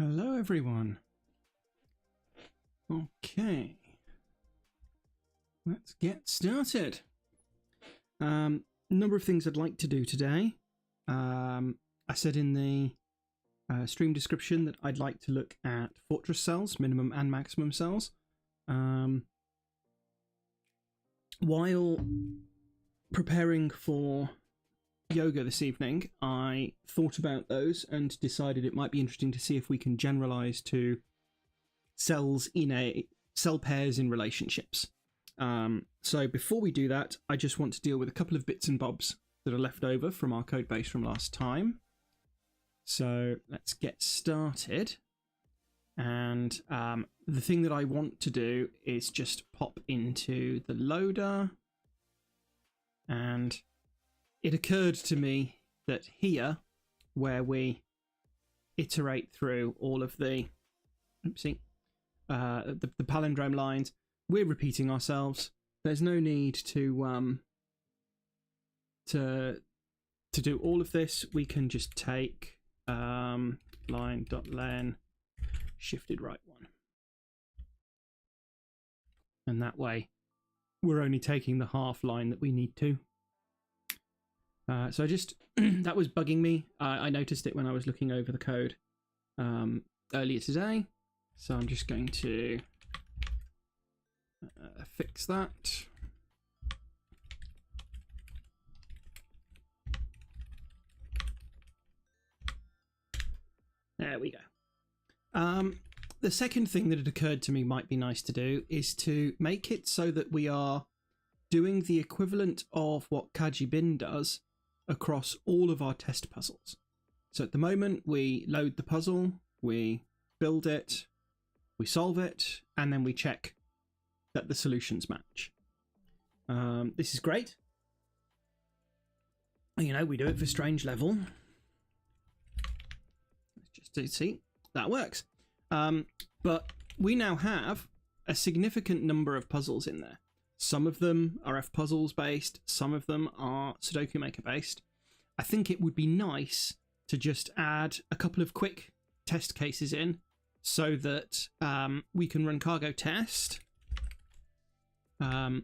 Hello everyone. Okay, let's get started. Number of things I'd like to do today. I said in the stream description that I'd like to look at fortress cells, minimum and maximum cells. While preparing for yoga this evening, I thought about those and decided it might be interesting to see if we can generalize to cells in cell pairs in relationships. So before we do that, I just want to deal with a couple of bits and bobs that are left over from our code base from last time. So let's get started. And the thing that I want to do is just pop into the loader. And it occurred to me that here, where we iterate through all of the, the palindrome lines, we're repeating ourselves. There's no need to do all of this. We can just take line.len shifted right one, and that way we're only taking the half line that we need to. So I just that was bugging me. I noticed it when I was looking over the code earlier today. So I'm just going to fix that. There we go. The second thing that had occurred to me might be nice to do is to make it so that we are doing the equivalent of what Kajibin does across all of our test puzzles. So at the moment, we load the puzzle, we build it, we solve it, and then we check that the solutions match. This is great. You know, we do it for strange level. Let's just see, that works. But we now have a significant number of puzzles in there. Some of them are fpuzzles based, some of them are Sudoku Maker based. I think it would be nice to just add a couple of quick test cases in so that we can run cargo test,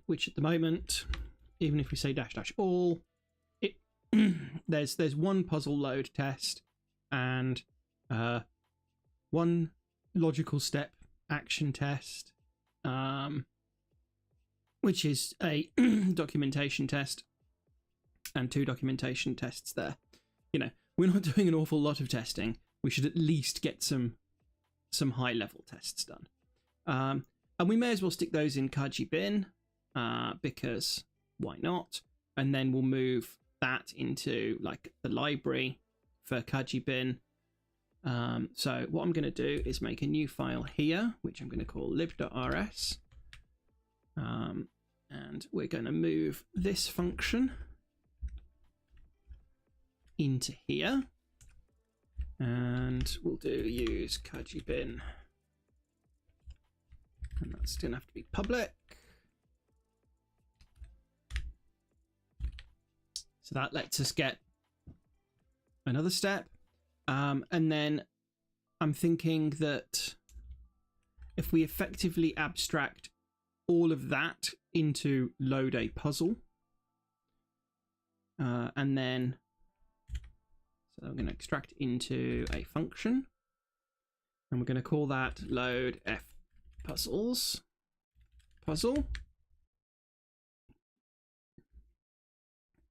which at the moment, even if we say -- all, there's one puzzle load test and one logical step action test, which is a documentation test, and 2 documentation tests there. You know, we're not doing an awful lot of testing. We should at least get some high level tests done. And we may as well stick those in Kajibin, because why not? And then we'll move that into like the library for Kajibin. So what I'm going to do is make a new file here, which I'm going to call lib.rs. And we're going to move this function into here. And we'll do use Kajibin. And that's going to have to be public. So that lets us get another step. And then I'm thinking that if we effectively abstract all of that into load a puzzle, and then so I'm going to extract into a function, and we're going to call that load fpuzzles puzzle,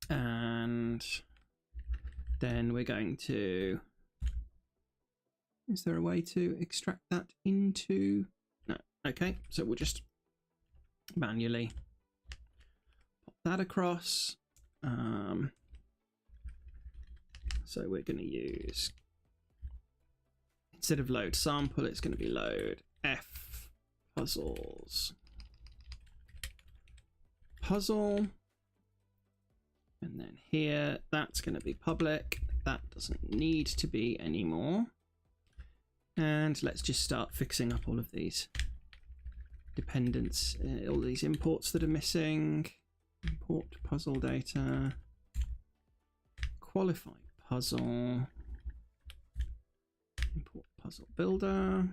and then we're going to, is there a way to extract that into, no, okay, so we'll just manually pop that across. So we're going to use, instead of load sample, it's going to be load fpuzzles puzzle. And then here, that's going to be public. That doesn't need to be anymore. And let's just start fixing up all of these dependents, all these imports that are missing. Import puzzle data, qualified puzzle, import puzzle builder,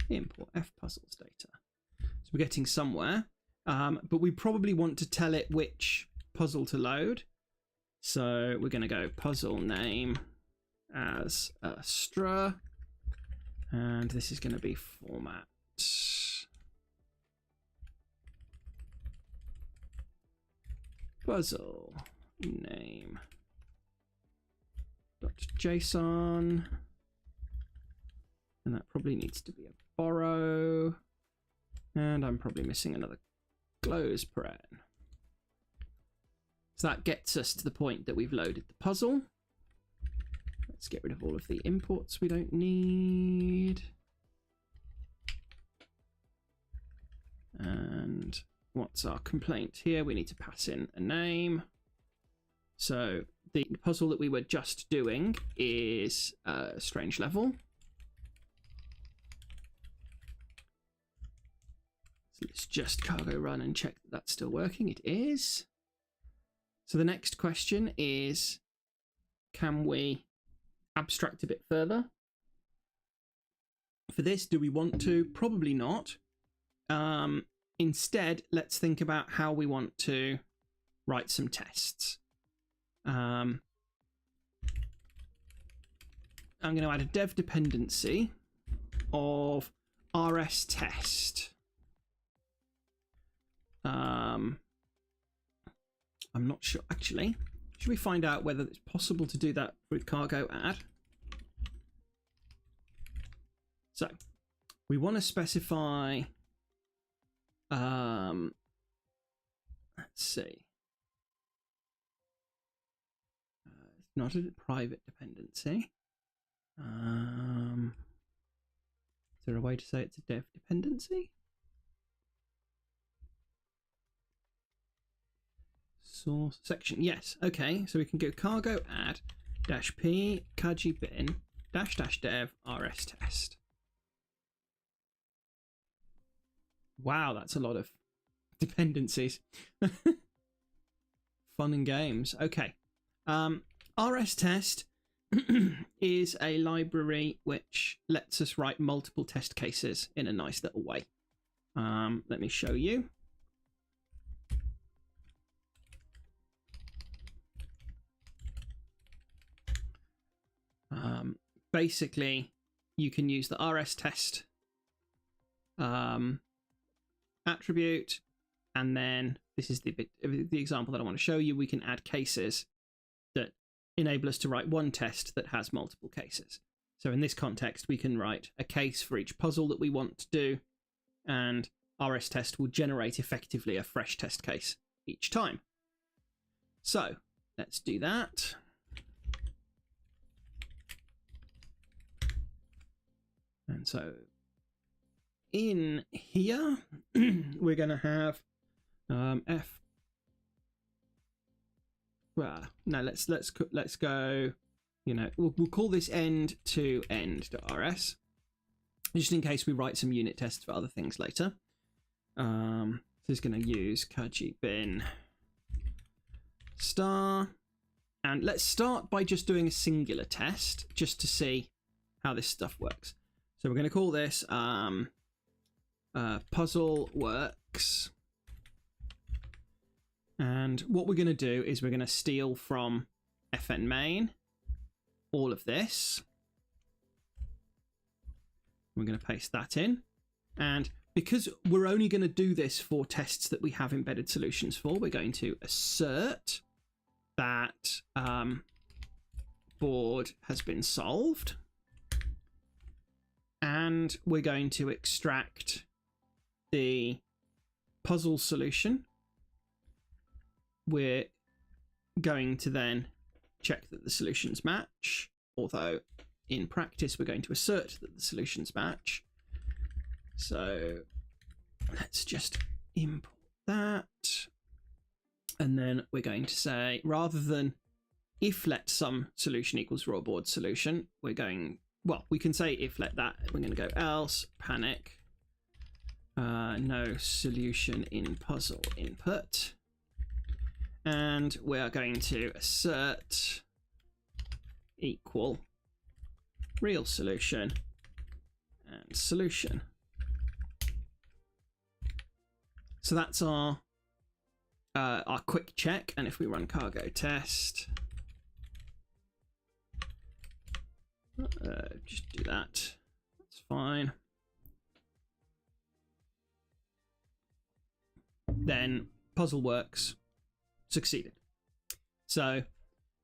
import f puzzles data. So we're getting somewhere, but we probably want to tell it which puzzle to load. So we're going to go puzzle name as str, and this is going to be format puzzle name .json, and that probably needs to be a borrow, and I'm probably missing another close paren. So that gets us to the point that we've loaded the puzzle. Let's get rid of all of the imports we don't need. And what's our complaint here? We need to pass in a name. So the puzzle that we were just doing is strange level. So let's just cargo run and check that that's still working. It is. So the next question is, can we abstract a bit further? For this, do we want to? Probably not. Instead, let's think about how we want to write some tests. I'm going to add a dev dependency of rs test. I'm not sure, actually. Should we find out whether it's possible to do that with cargo add? So we want to specify, let's see. It's not a private dependency. Is there a way to say it's a dev dependency? Source section, yes. Okay, so we can go cargo add -p kaji bin --dev rs test. Wow, that's a lot of dependencies. Fun and games. Okay. Rs test is a library which lets us write multiple test cases in a nice little way. Let me show you. Basically, you can use the rs test attribute, and then this is the example that I want to show you. We can add cases that enable us to write one test that has multiple cases. So in this context, we can write a case for each puzzle that we want to do, and rs test will generate effectively a fresh test case each time. So let's do that. And so in here, we're going to have f. Well, no, let's go. You know, we'll call this end to end.rs, just in case we write some unit tests for other things later. So it's going to use kaji bin star, and let's start by just doing a singular test just to see how this stuff works. So we're going to call this puzzle works. And what we're going to do is we're going to steal from fn main all of this. We're going to paste that in. And because we're only going to do this for tests that we have embedded solutions for, we're going to assert that board has been solved. And we're going to extract the puzzle solution. We're going to then check that the solutions match, although in practice we're going to assert that the solutions match. So let's just import that. And then we're going to say, rather than if let some solution equals raw board solution, we're going, well, we can say if let that, we're going to go else panic no solution in puzzle input, and we are going to assert equal real solution, and solution. So that's our quick check. And if we run cargo test, just do that. That's fine. Then puzzle works, succeeded. So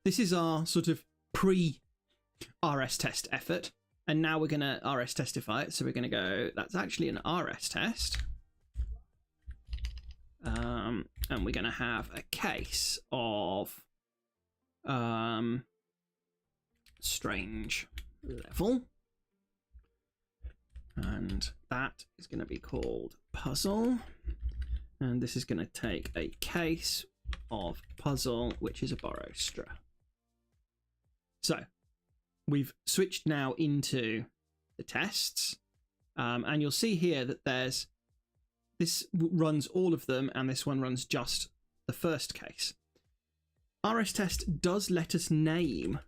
this is our sort of pre-RS test effort. And now we're going to RS testify it. So we're going to go, that's actually an RS test. And we're going to have a case of strange level. And that is going to be called puzzle. And this is going to take a case of puzzle, which is a borrowstra. So we've switched now into the tests. And you'll see here that this runs all of them, and this one runs just the first case. RS test does let us name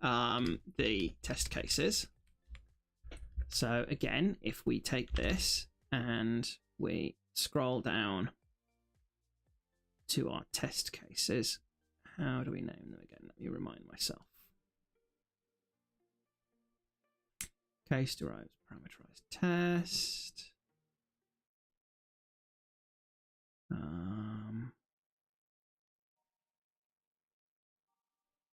the test cases. So again, if we take this and we scroll down to our test cases, how do we name them again? Let me remind myself. Case derives parameterized test.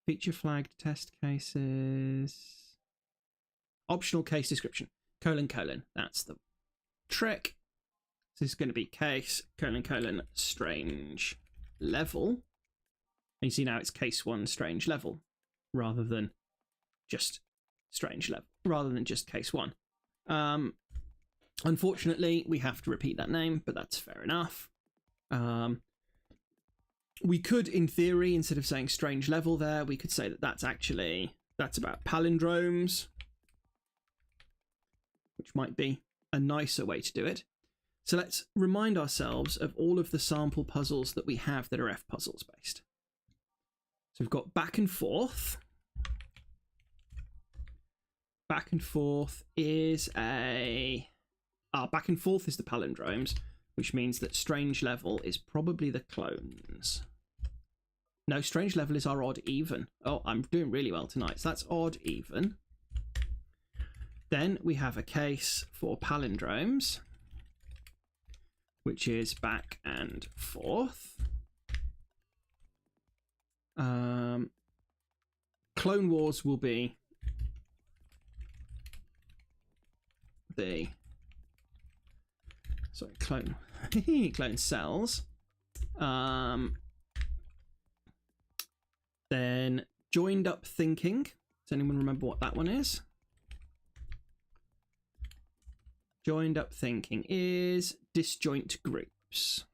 Feature flagged test cases. Optional case description. : That's the trick. This is going to be case : strange level. And you see now it's case 1 strange level rather than just strange level, rather than just case 1. Unfortunately, we have to repeat that name, but that's fair enough. We could, in theory, instead of saying strange level there, we could say that that's about palindromes, which might be a nicer way to do it. So let's remind ourselves of all of the sample puzzles that we have that are F puzzles based. So we've got back and forth. Back and forth is back and forth is the palindromes, which means that strange level is probably the clones. No, strange level is our odd even. Oh, I'm doing really well tonight. So that's odd even. Then we have a case for palindromes, which is back and forth. Clone Wars will be clone cells. Then joined up thinking. Does anyone remember what that one is? Joined up thinking is disjoint groups.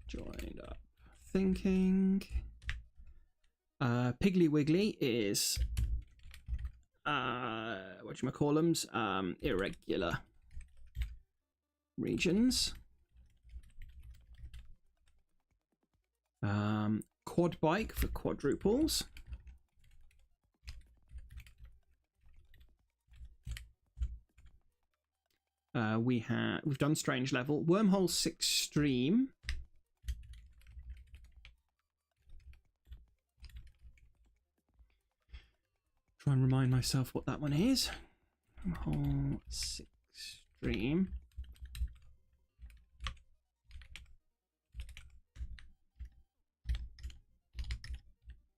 Joined up thinking. Piggly Wiggly is whatchamacallums, irregular regions. Quad bike for quadruples. We've done strange level. Wormhole 6 stream. Try and remind myself what that one is. Wormhole 6 stream.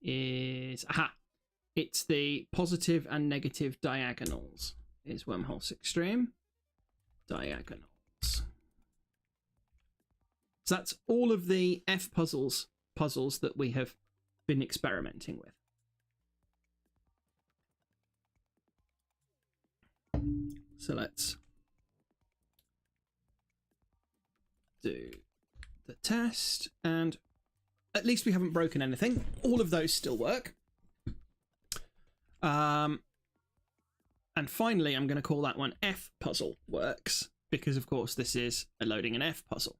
It's the positive and negative diagonals is wormhole 6 stream. Diagonals. So that's all of the F puzzles that we have been experimenting with. So let's do the test, and at least we haven't broken anything. All of those still work. And finally, I'm going to call that one F puzzle works, because of course this is a loading an F puzzle.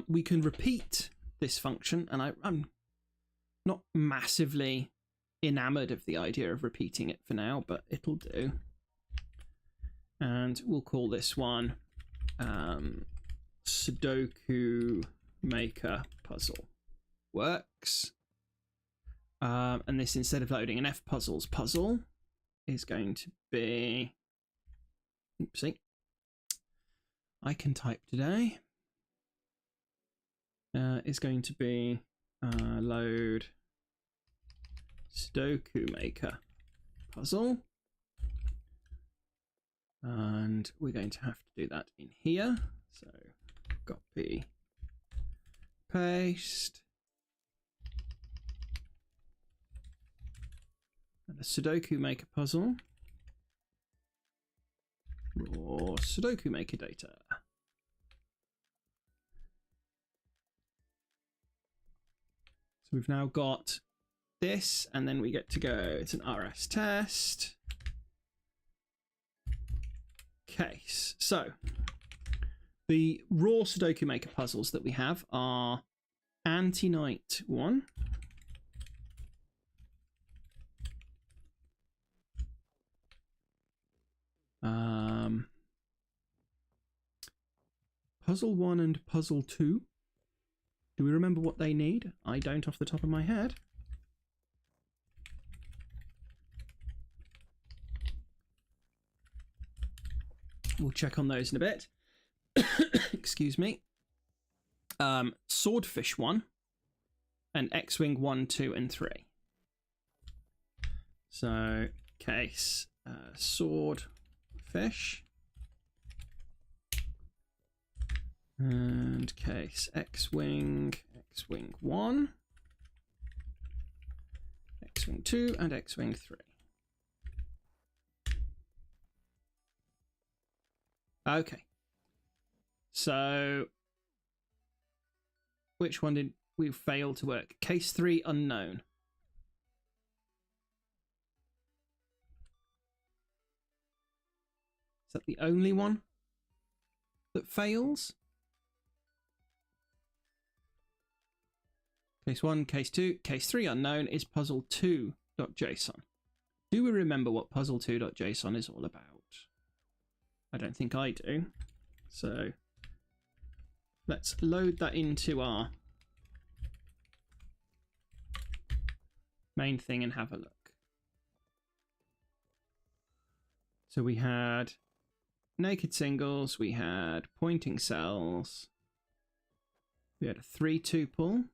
We can repeat this function, and Not massively enamored of the idea of repeating it for now, but it'll do. And we'll call this one Sudoku Maker Puzzle. Works. And this, instead of loading an F puzzles puzzle, is going to be, oopsie, I can type today, is going to be load Sudoku Maker Puzzle, and we're going to have to do that in here, so copy, paste, and the Sudoku Maker Puzzle, raw Sudoku Maker data. So we've now got this, and then we get to go, it's an RS test. Case. So the raw Sudoku Maker puzzles that we have are Anti-Night 1, Puzzle 1 and Puzzle 2. Do we remember what they need? I don't off the top of my head. We'll check on those in a bit. Excuse me. Swordfish 1 and X-Wing 1, 2, and 3. So, case Swordfish. And case X-Wing 1, X-Wing 2, and X-Wing 3. Okay. So, which one did we fail to work? Case 3 unknown. Is that the only one that fails? Case 1, case 2, case 3 unknown is puzzle2.json. Do we remember what puzzle2.json is all about? I don't think I do. So let's load that into our main thing and have a look. So we had naked singles, we had pointing cells, we had a 3 tuple,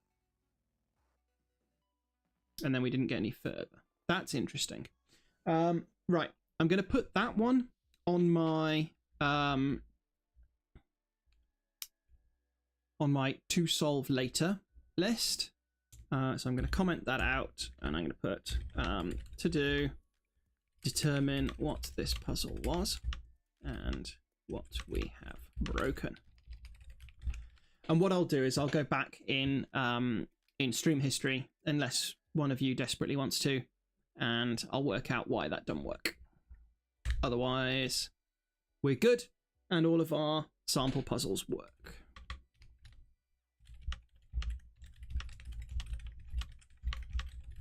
and then we didn't get any further. That's interesting. Right, I'm going to put that one on my to solve later list. So I'm going to comment that out, and I'm going to put to do, determine what this puzzle was and what we have broken. And what I'll do is I'll go back in stream history, unless one of you desperately wants to, and I'll work out why that doesn't work. Otherwise, we're good, and all of our sample puzzles work.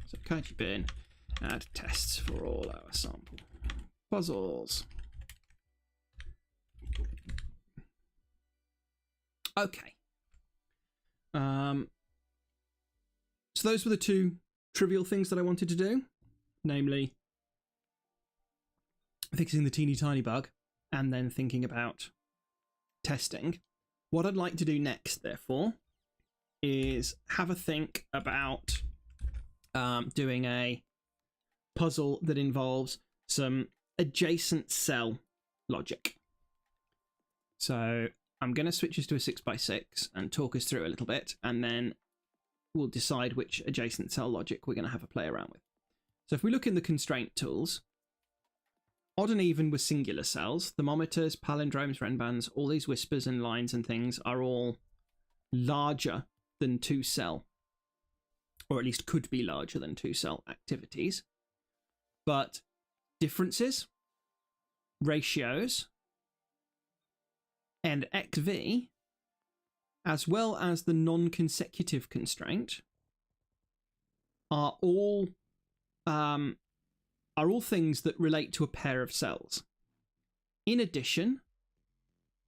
So kaiji bin, add tests for all our sample puzzles. Okay. So those were the two trivial things that I wanted to do, namely fixing the teeny tiny bug and then thinking about testing. What I'd like to do next, therefore, is have a think about doing a puzzle that involves some adjacent cell logic. So I'm going to switch us to a 6x6 and talk us through a little bit, and then we'll decide which adjacent cell logic we're going to have a play around with. So if we look in the constraint tools, odd and even with singular cells, thermometers, palindromes, renbands, all these whispers and lines and things are all larger than 2-cell, or at least could be larger than 2-cell activities. But differences, ratios, and XV, as well as the non-consecutive constraint, are all things that relate to a pair of cells. In addition,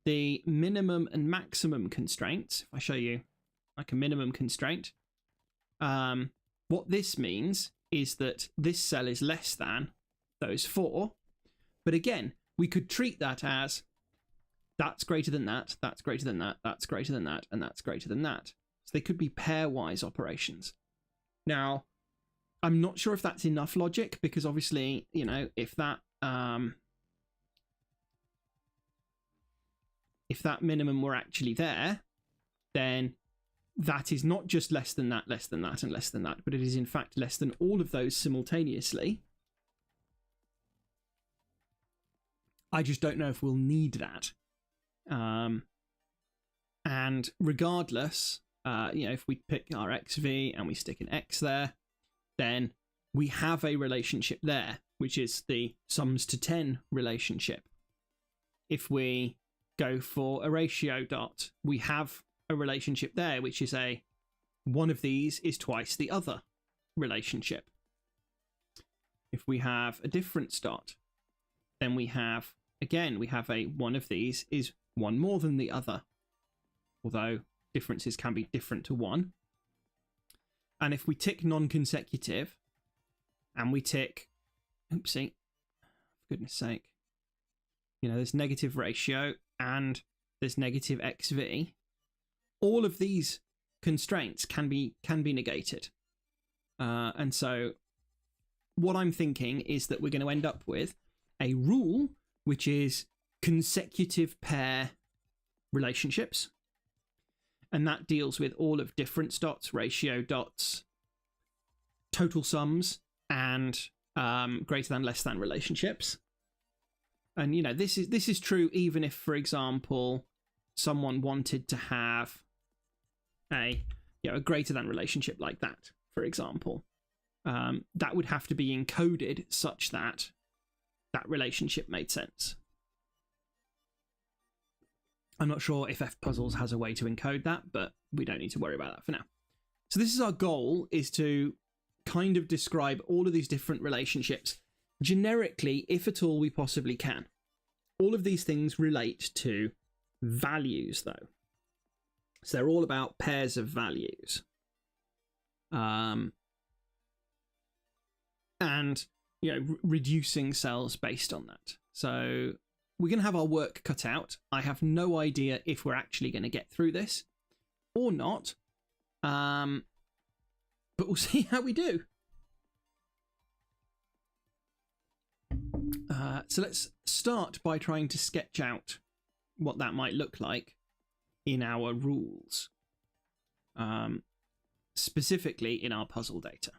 the minimum and maximum constraints, if I show you like a minimum constraint, what this means is that this cell is less than those four. But again, we could treat that as that's greater than that, that's greater than that, that's greater than that, and that's greater than that. So they could be pairwise operations. Now, I'm not sure if that's enough logic, because obviously, you know, if that minimum were actually there, then that is not just less than that, and less than that, but it is in fact less than all of those simultaneously. I just don't know if we'll need that. And regardless, you know, if we pick our xv and we stick an x there, then we have a relationship there, which is the sums to 10 relationship. If we go for a ratio dot, we have a relationship there, which is a one of these is twice the other relationship. If we have a difference dot, then we have, again, we have a one of these is one more than the other, although differences can be different to one. And if we tick non-consecutive and we tick, oopsie, for goodness sake, you know, there's negative ratio and there's negative xv, all of these constraints can be negated. And so what I'm thinking is that we're going to end up with a rule which is consecutive pair relationships, and that deals with all of difference dots, ratio dots, total sums, and greater than, less than relationships. And you know, this is true even if, for example, someone wanted to have a greater than relationship like that, for example. That would have to be encoded such that that relationship made sense. I'm not sure if fpuzzles has a way to encode that, but we don't need to worry about that for now. So this is our goal, is to kind of describe all of these different relationships generically, if at all we possibly can. All of these things relate to values, though. So they're all about pairs of values. And, you know, reducing cells based on that. So we're going to have our work cut out. I have no idea if we're actually going to get through this or not. But we'll see how we do. So let's start by trying to sketch out what that might look like in our rules. Specifically in our puzzle data.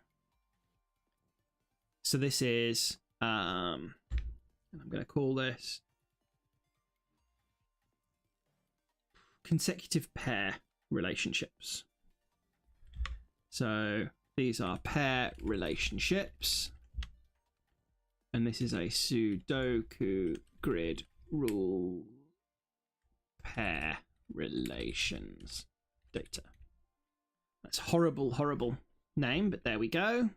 So this is, I'm going to call this consecutive pair relationships. So these are pair relationships. And this is a Sudoku grid rule pair relations data. That's horrible, horrible name, but there we go.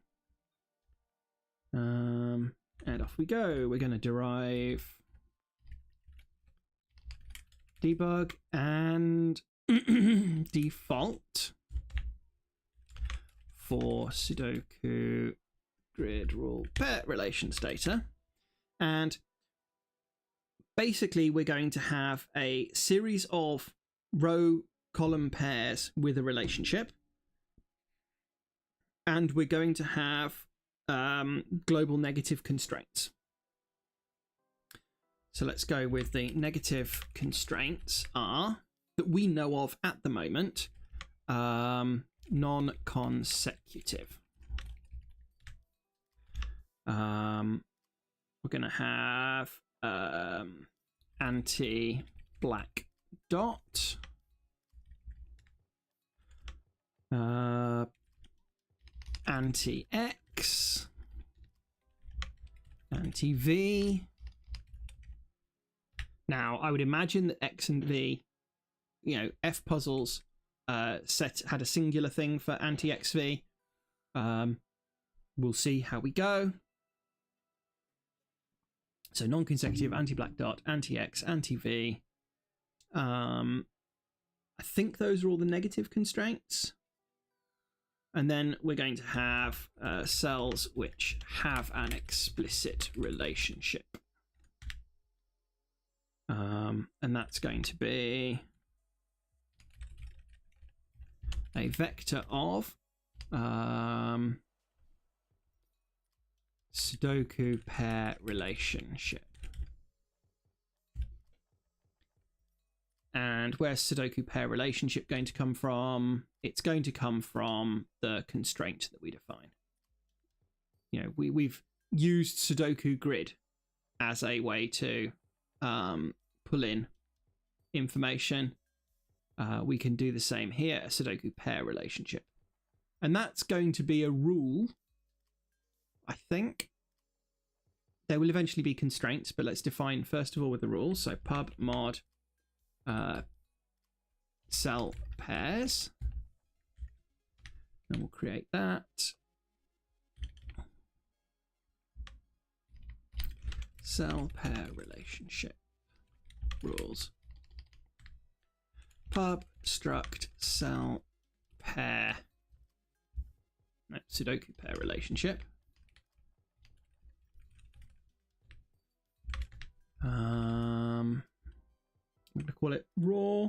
And off we go. We're going to derive debug and default for Sudoku grid rule pair relations data. And basically we're going to have a series of row column pairs with a relationship. And we're going to have global negative constraints. So let's go with the negative constraints are, that we know of at the moment, non-consecutive. We're going to have anti-black dot, anti-x, anti-v. Now, I would imagine that x and v, you know, fpuzzles set had a singular thing for anti-xv. We'll see how we go. So non-consecutive, anti-black dot, anti-X, anti-V. I think those are all the negative constraints. And then we're going to have cells which have an explicit relationship. And that's going to be a vector of Sudoku pair relationship. And where's Sudoku pair relationship going to come from? It's going to come from the constraint that we define. You know, we've used Sudoku grid as a way to pull in information. We can do the same here, a Sudoku pair relationship. And that's going to be a rule, I think. There will eventually be constraints, but let's define first of all with the rules. So pub mod cell pairs. And we'll create that. Cell pair relationship rules. Pub struct cell pair. No, Sudoku pair relationship. I'm going to call it raw,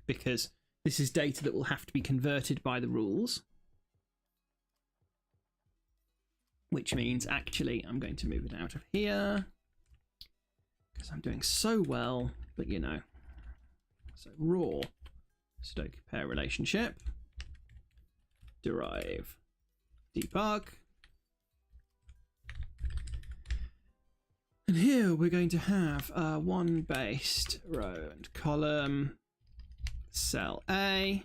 because this is data that will have to be converted by the rules. Which means actually I'm going to move it out of here because I'm doing so well, but you know. So raw Sudoku pair relationship, derive, debug. And here we're going to have one based row and column, cell A,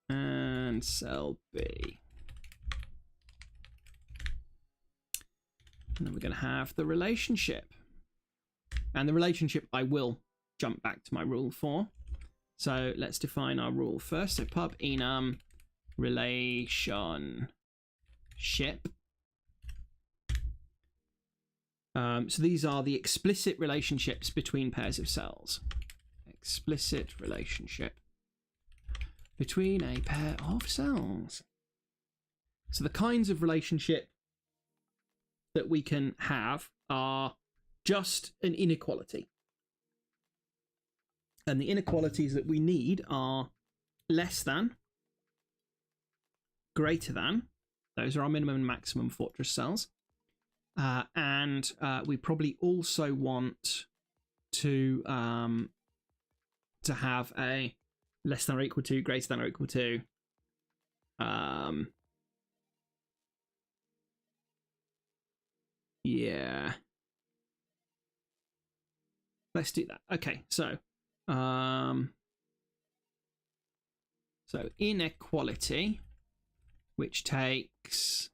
and cell B. And then we're going to have the relationship. And the relationship I will jump back to my rule for. So let's define our rule first. So pub enum relationship. So these are the explicit relationships between pairs of cells. Explicit relationship between a pair of cells. So the kinds of relationship that we can have are just an inequality. And the inequalities that we need are less than, greater than. Those are our minimum and maximum fortress cells. And we probably also want to have a less than or equal to, greater than or equal to. Yeah. Let's do that. Okay, so inequality, which takes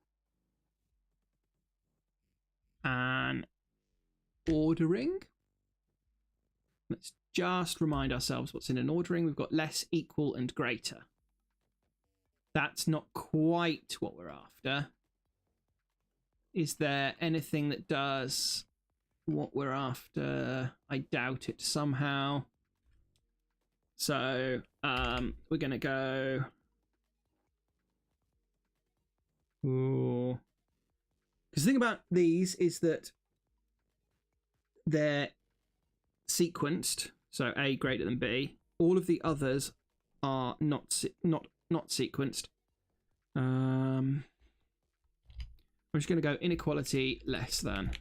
an ordering. Let's just remind ourselves what's in an ordering. We've got less, equal, and greater. That's not quite what we're after. Is there anything that does what we're after? I doubt it somehow. So we're going to go... Ooh. Because the thing about these is that they're sequenced. So A greater than B. All of the others are not sequenced. I'm just going to go inequality less than. In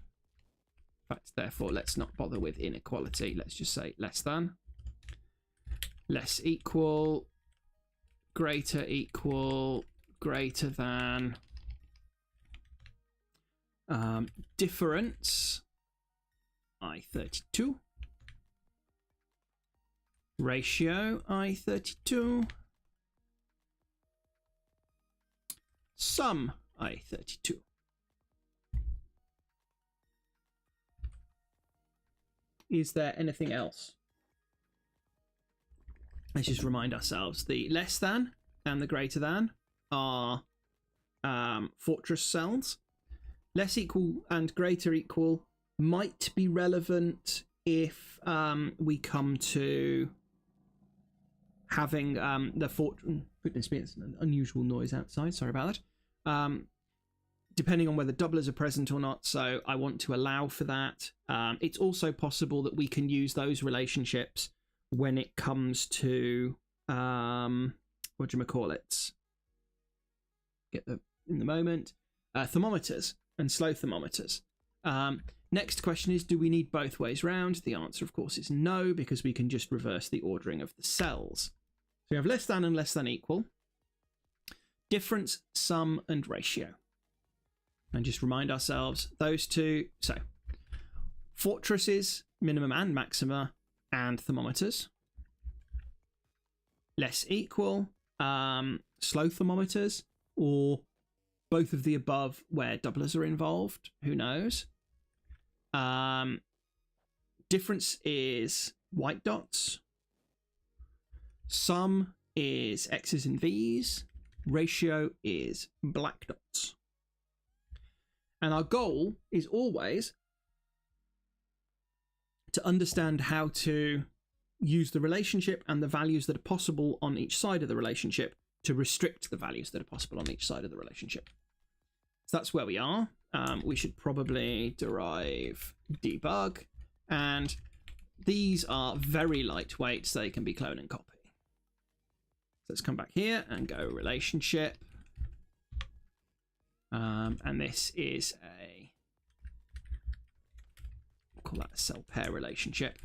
fact, therefore, let's not bother with inequality. Let's just say less than. Less equal. Greater equal. Greater than. Difference. I32. Ratio. I32. Sum. I32. Is there anything else? let's just remind ourselves, the less than and the greater than are fortress cells. Less equal and greater equal might be relevant if we come to having the fortress. Goodness me, it's an unusual noise outside. Sorry about that. Depending on whether doublers are present or not, so I want to allow for that. It's also possible that we can use those relationships when it comes to whatchamacallits. Get the in the moment. Thermometers and slow thermometers. Next question is, do we need both ways round? The answer, of course, is no, because we can just reverse the ordering of the cells. So we have less than and less than equal. Difference, sum, and ratio. And just remind ourselves, those two. So fortresses, minimum and maxima, and thermometers. Less equal, slow thermometers, or both of the above where doublers are involved. Who knows? Difference is white dots. Sum is X's and V's. Ratio is black dots. And our goal is always to understand how to use the relationship and the values that are possible on each side of the relationship to restrict the values that are possible on each side of the relationship. So that's where we are. We should probably derive debug, and these are very lightweight, so they can be clone and copy. So let's come back here and go relationship. And this is we'll call that a cell pair relationship.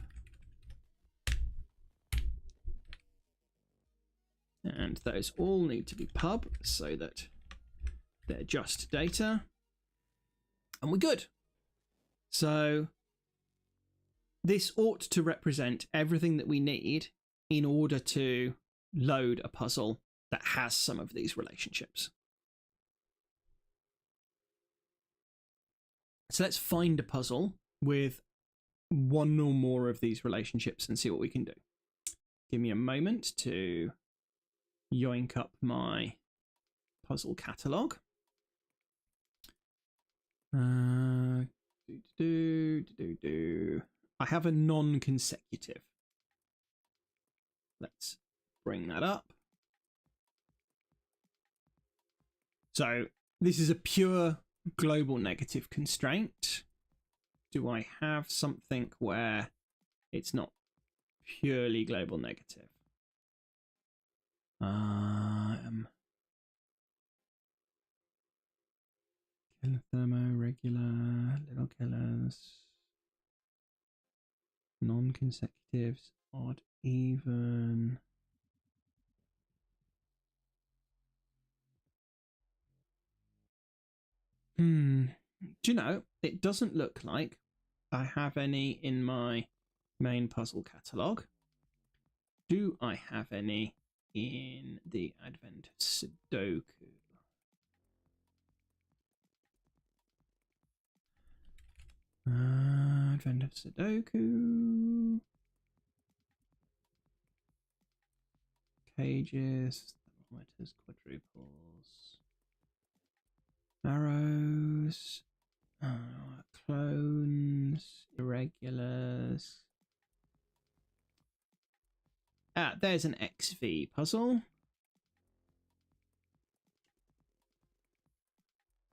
And those all need to be pub so that they're just data. And we're good. So this ought to represent everything that we need in order to load a puzzle that has some of these relationships. So let's find a puzzle with one or more of these relationships and see what we can do. Give me a moment to yoink up my puzzle catalog. I have a non-consecutive. Let's bring that up. So this is a pure global negative constraint. Do I have something where it's not purely global negative? Killer, thermo, regular, little killers, non-consecutives, odd, even. Do you know, it doesn't look like I have any in my main puzzle catalogue. Do I have any in the Advent Sudoku? Advent of Sudoku. Cages, thermometers, quadruples. Arrows. Clones. Irregulars. There's an XV puzzle.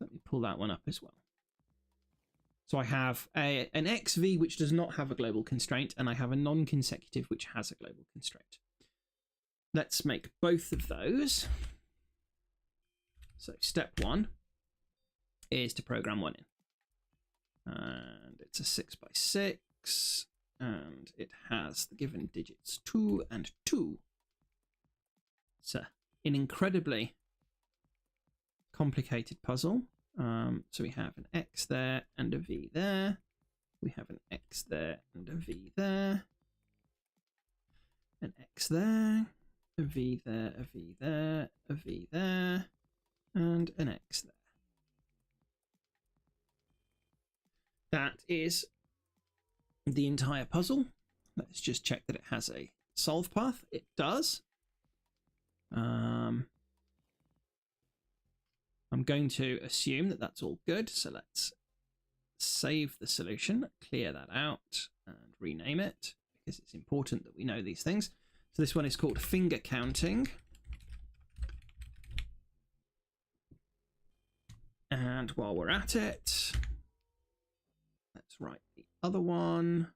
Let me pull that one up as well. So I have an XV which does not have a global constraint, and I have a non-consecutive which has a global constraint. Let's make both of those. So step one is to program one in. And it's a 6x6, and it has the given digits 2 and 2. It's an incredibly complicated puzzle. So we have an X there and a V there. We have an X there and a V there. An X there, a V there, a V there, a V there, and an X there. That is the entire puzzle. Let's just check that it has a solve path? It does. I'm going to assume that that's all good, so let's save the solution, clear that out, and rename it, because it's important that we know these things. So this one is called finger counting. And while we're at it, let's write the other one.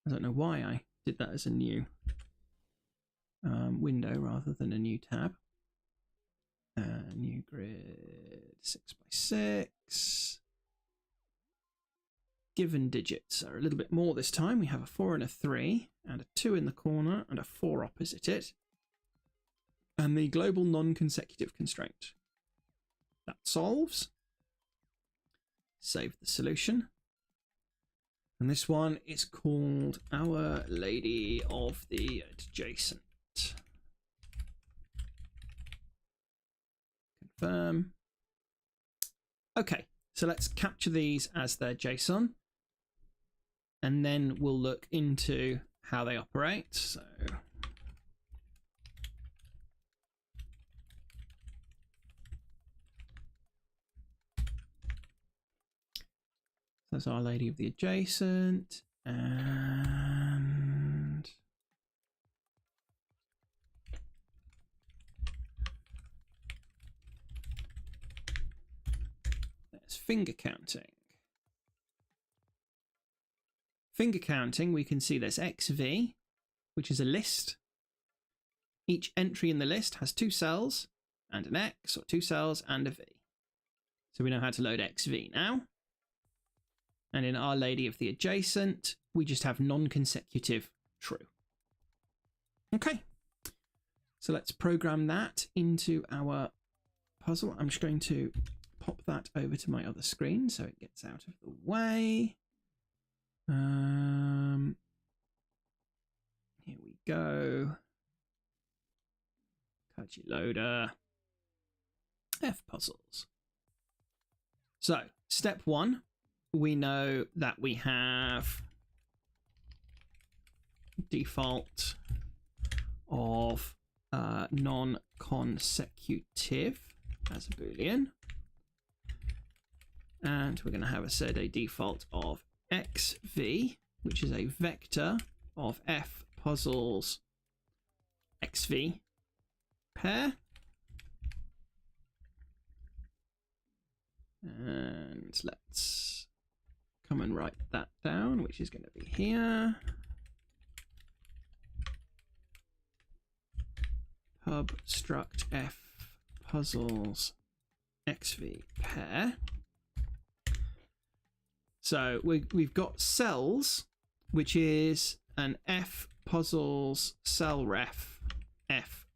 I don't know why I did that as a new window rather than a new tab. New grid 6x6. Given digits are a little bit more this time. We have a 4 and a 3, and a 2 in the corner, and a 4 opposite it. And the global non-consecutive constraint. That solves. Save the solution. And this one is called Our Lady of the Adjacent. Confirm. Okay, so let's capture these as their JSON. And then we'll look into how they operate. So that's Our Lady of the Adjacent, and there's finger counting. Finger counting, we can see there's XV, which is a list. Each entry in the list has 2 cells and an X, or 2 cells and a V. So we know how to load XV now. And in Our Lady of the Adjacent, we just have non-consecutive true. Okay, so let's program that into our puzzle. I'm just going to pop that over to my other screen so it gets out of the way. Here we go. Kaji loader. F puzzles. So, step 1. We know that we have default of non-consecutive as a boolean, and we're going to have a default of xv, which is a vector of f puzzles xv pair, and let's come and write that down, which is going to be here. Pub struct f puzzles xv pair. So we've got cells, which is an f puzzles cell ref f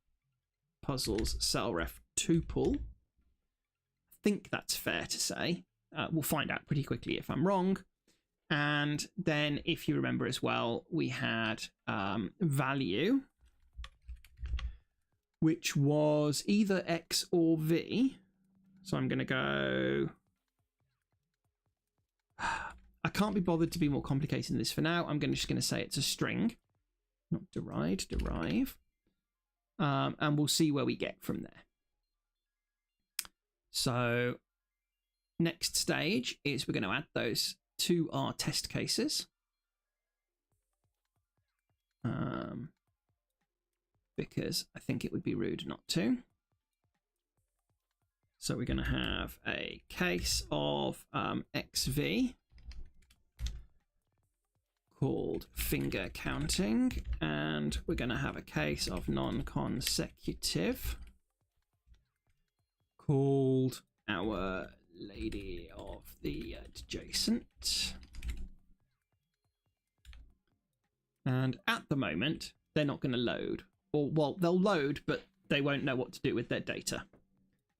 puzzles cell ref tuple. I think that's fair to say. We'll find out pretty quickly if I'm wrong. And then, if you remember as well, we had value, which was either X or V. So I'm going to go... I can't be bothered to be more complicated than this for now. I'm just going to say it's a string, not derive. And we'll see where we get from there. So next stage is we're going to add those to our test cases. Because I think it would be rude not to. So we're going to have a case of XV called finger counting, and we're going to have a case of non-consecutive called Our Lady of the Adjacent. And at the moment, they're not going to load. Or, well, they'll load, but they won't know what to do with their data.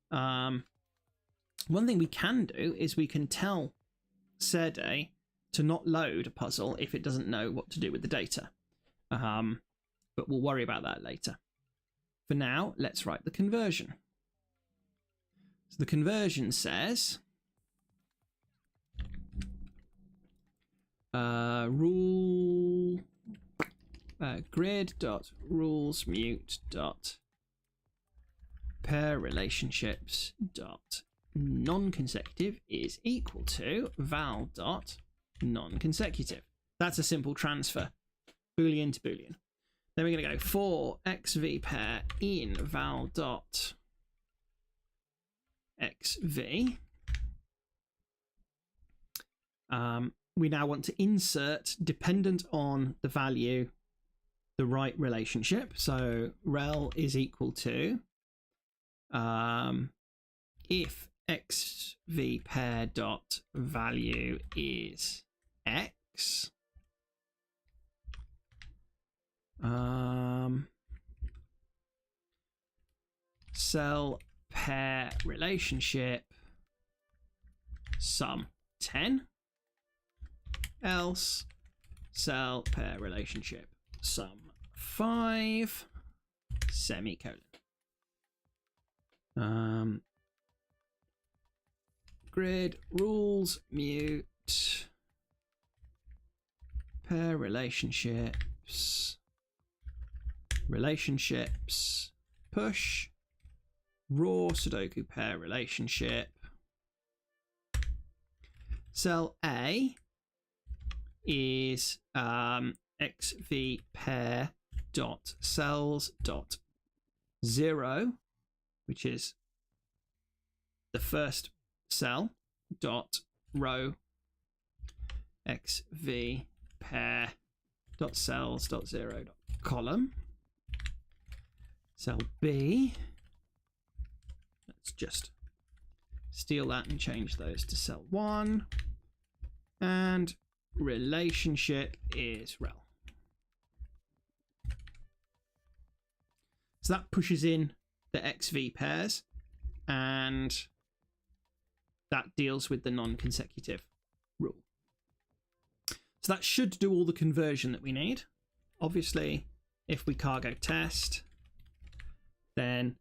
One thing we can do is we can tell Serde to not load a puzzle if it doesn't know what to do with the data. But we'll worry about that later. For now, let's write the conversion. So the conversion says rule grid dot rules mute dot pair relationships dot non-consecutive is equal to val dot non-consecutive. That's a simple transfer, boolean to boolean. Then we're going to go for xv pair in val dot xv. We now want to insert, dependent on the value, the right relationship. So rel is equal to if xv pair dot value is x, cell pair relationship sum 10, else cell pair relationship sum 5 semicolon. Grid rules mute pair relationships push raw Sudoku pair relationship. Cell A is xv pair dot cells dot 0, which is the first cell, dot row xv pair dot cells dot 0 dot column. Cell B, let's just steal that and change those to cell 1, and relationship is rel. So that pushes in the xv pairs, and that deals with the non-consecutive rule. So that should do all the conversion that we need. Obviously, if we cargo test, then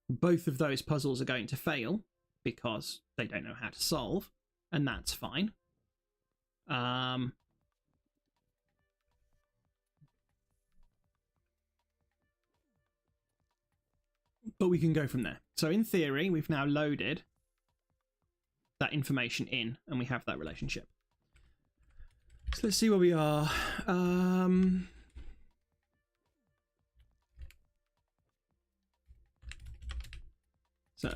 both of those puzzles are going to fail because they don't know how to solve, and that's fine. But we can go from there. So in theory, we've now loaded that information in, and we have that relationship. So let's see where we are. So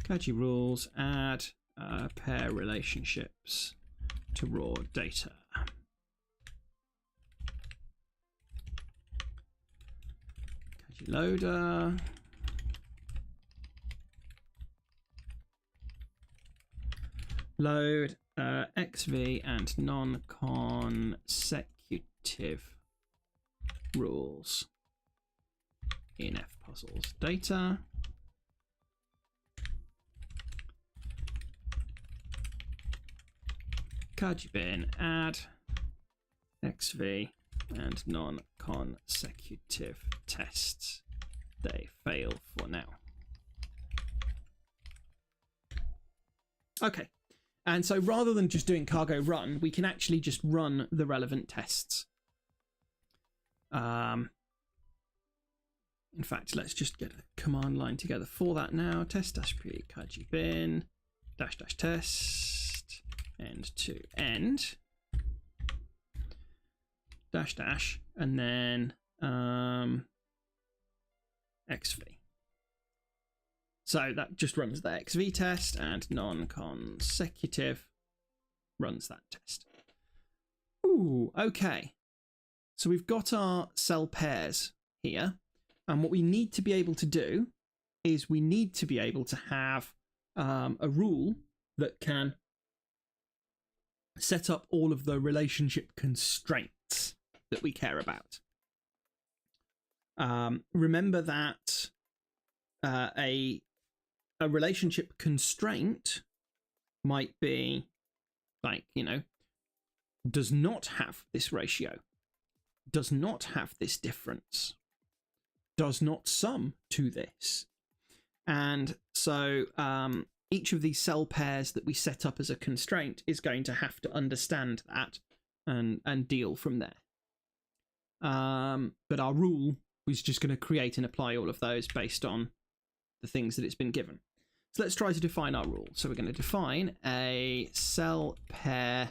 Kaji rules, add pair relationships to raw data. Kaji loader. Load xv and non-consecutive rules in fpuzzles data. Kaji bin add xv and non-consecutive tests. They fail for now. Okay. And so rather than just doing cargo run, we can actually just run the relevant tests. In fact, let's just get a command line together for that now. Test-p kaji bin -- test end to end -- and then xv. So that just runs the xv test, and non-consecutive runs that test. Ooh, okay. So we've got our cell pairs here, and what we need to be able to do is we need to be able to have a rule that can set up all of the relationship constraints that we care about. Remember that a relationship constraint might be like, does not have this ratio, does not have this difference, does not sum to this. And so each of these cell pairs that we set up as a constraint is going to have to understand that and deal from there. But our rule is just going to create and apply all of those based on the things that it's been given. So let's try to define our rule. So we're going to define a cell pairs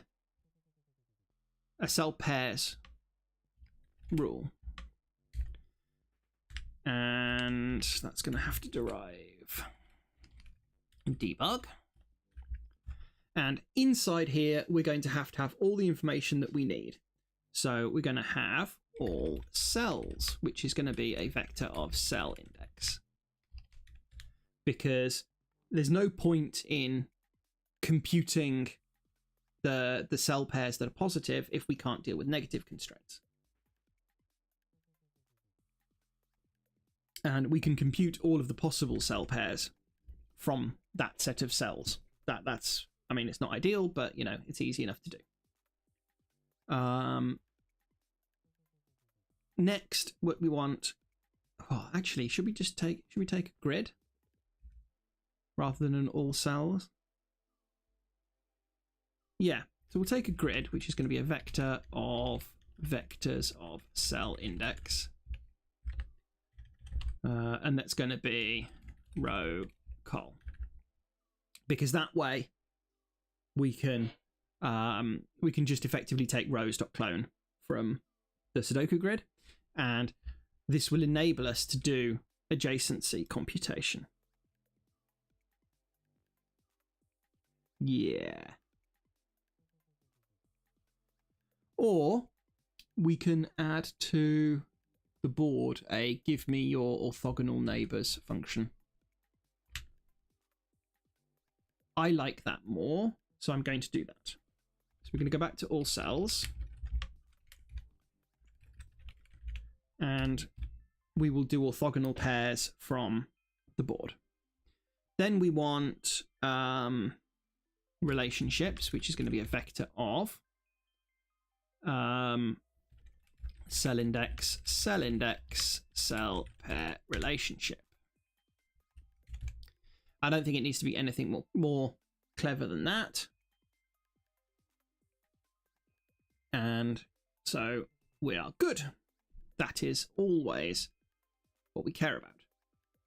rule. And that's going to have to derive debug. And inside here, we're going to have all the information that we need. So we're going to have all cells, which is going to be a vector of cell index. Because there's no point in computing the cell pairs that are positive if we can't deal with negative constraints. And we can compute all of the possible cell pairs from that set of cells. That's, I mean, it's not ideal, but, you know, it's easy enough to do. Next, what we want... Oh, actually, should we take a grid rather than an all cells? Yeah, so we'll take a grid, which is going to be a vector of vectors of cell index. And that's going to be row col. Because that way we can just effectively take rows.clone from the Sudoku grid, and this will enable us to do adjacency computation. Yeah. Or we can add to the board a give me your orthogonal neighbors function. I like that more, so I'm going to do that. So we're going to go back to all cells, and we will do orthogonal pairs from the board. Then we want relationships, which is going to be a vector of cell index, cell pair relationship. I don't think it needs to be anything more clever than that. And so we are good. That is always what we care about.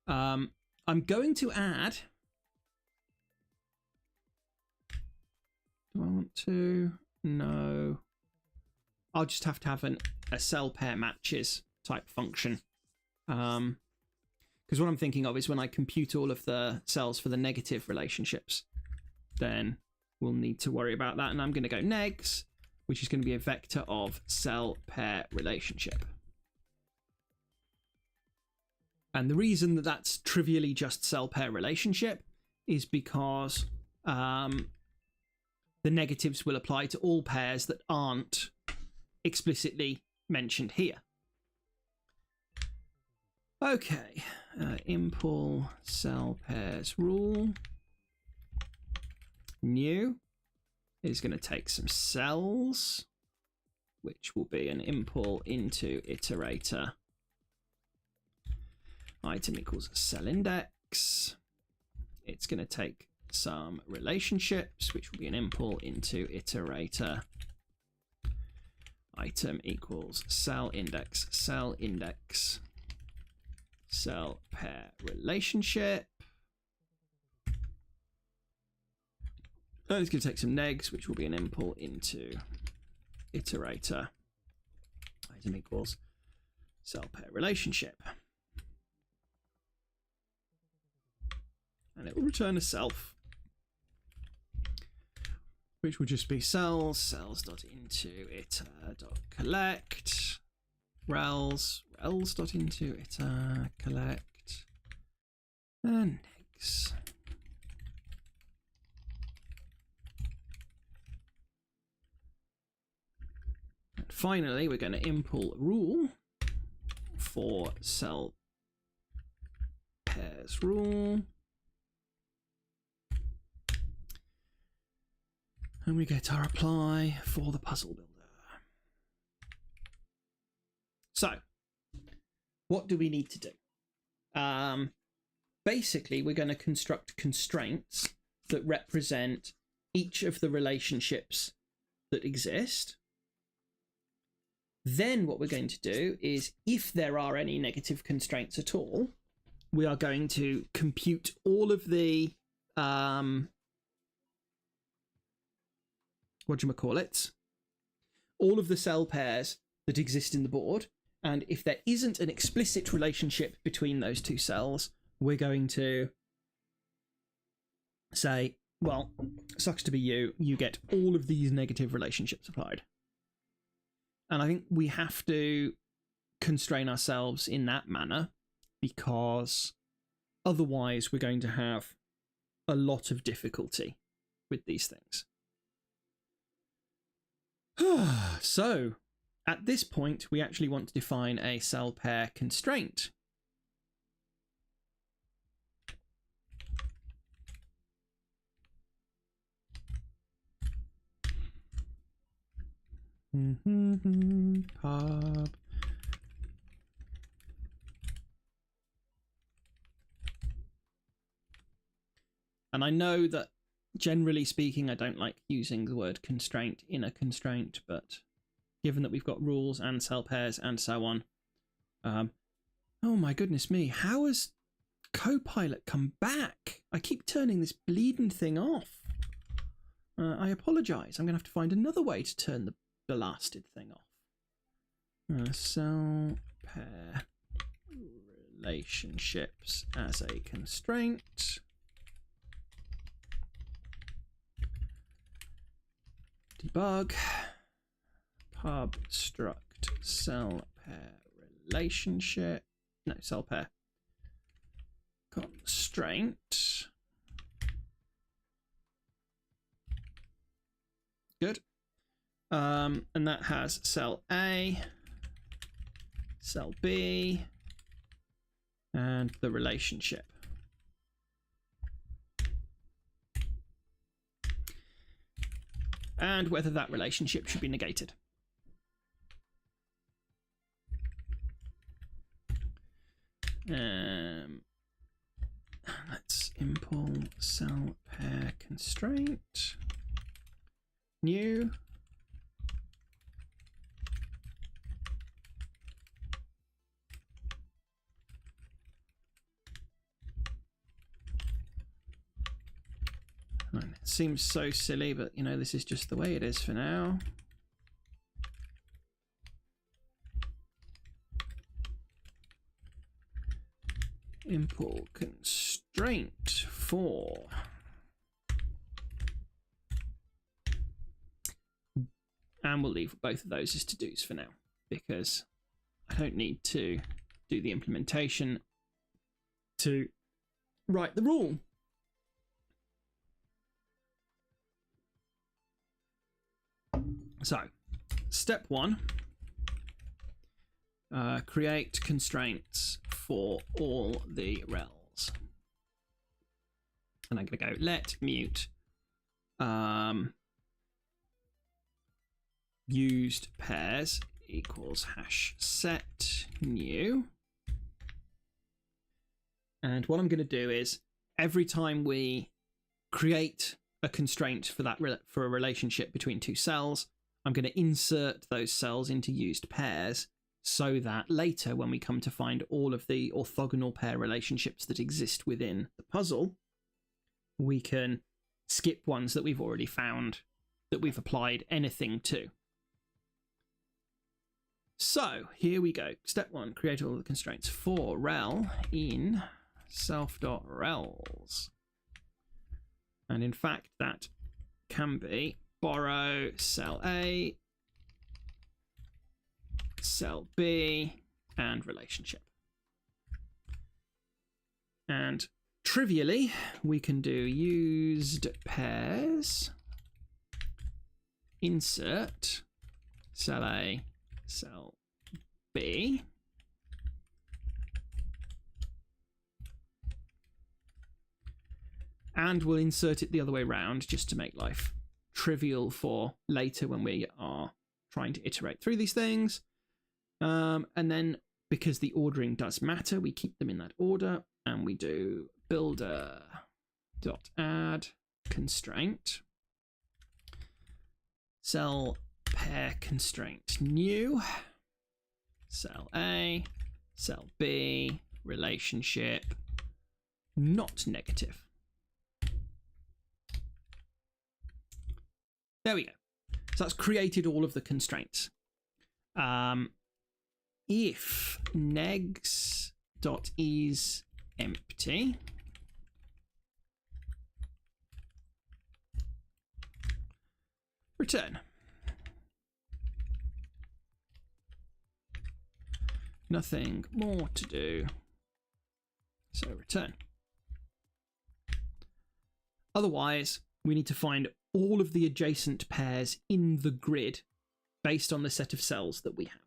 I'm going to add... Do I want to? No. I'll just have to have a cell pair matches type function. Because what I'm thinking of is when I compute all of the cells for the negative relationships, then we'll need to worry about that. And I'm going to go negs, which is going to be a vector of cell pair relationship. And the reason that that's trivially just cell pair relationship is because the negatives will apply to all pairs that aren't explicitly mentioned here. Okay, impl cell pairs rule. New is going to take some cells, which will be an impl into iterator. Item equals cell index. It's going to take some relationships, which will be an impl into iterator. Item equals cell index, cell pair relationship. And it's going to take some negs, which will be an impl into iterator. Item equals cell pair relationship. And it will return a self, which will just be cells.into_iter.collect, rels.into_iter.collect, and negs. And finally, we're going to impl rule for cell pairs rule. And we get our apply for the puzzle builder. So, what do we need to do? Basically, we're going to construct constraints that represent each of the relationships that exist. Then what we're going to do is, if there are any negative constraints at all, we are going to compute all of the all of the cell pairs that exist in the board, and if there isn't an explicit relationship between those two cells, we're going to say, well, sucks to be you, you get all of these negative relationships applied. And I think we have to constrain ourselves in that manner, because otherwise we're going to have a lot of difficulty with these things. So, at this point, we actually want to define a cell pair constraint. Pub. And I know that generally speaking, I don't like using the word constraint in a constraint, but given that we've got rules and cell pairs and so on, oh my goodness me, how has Copilot come back? I keep turning this bleeding thing off. I apologise. I'm going to have to find another way to turn the blasted thing off. Cell pair relationships as a constraint. Debug pub struct cell pair relationship. No, cell pair constraint. Good. And that has cell A, cell B, and the relationship. And whether that relationship should be negated. Let's import cell pair constraint. New. It seems so silly, but you know, this is just the way it is for now. Import constraint for and we'll leave both of those as to-dos for now, because I don't need to do the implementation to write the rule. So, step one, create constraints for all the rels. And I'm going to go let mute used pairs equals hash set new. And what I'm going to do is, every time we create a constraint for that for a relationship between two cells, I'm going to insert those cells into used pairs, so that later when we come to find all of the orthogonal pair relationships that exist within the puzzle, we can skip ones that we've already found that we've applied anything to. So here we go. Step one, create all the constraints for rel in self.rels. And in fact, that can be borrow cell A, cell B, and relationship. And trivially, we can do used pairs, insert cell A, cell B, and we'll insert it the other way around just to make life trivial for later when we are trying to iterate through these things. And then, because the ordering does matter, we keep them in that order, and we do builder.add constraint, cell pair constraint new, cell A, cell B, relationship not negative. There we go. So that's created all of the constraints. If negs.is empty, return. Nothing more to do, so return. Otherwise, we need to find all of the adjacent pairs in the grid based on the set of cells that we have.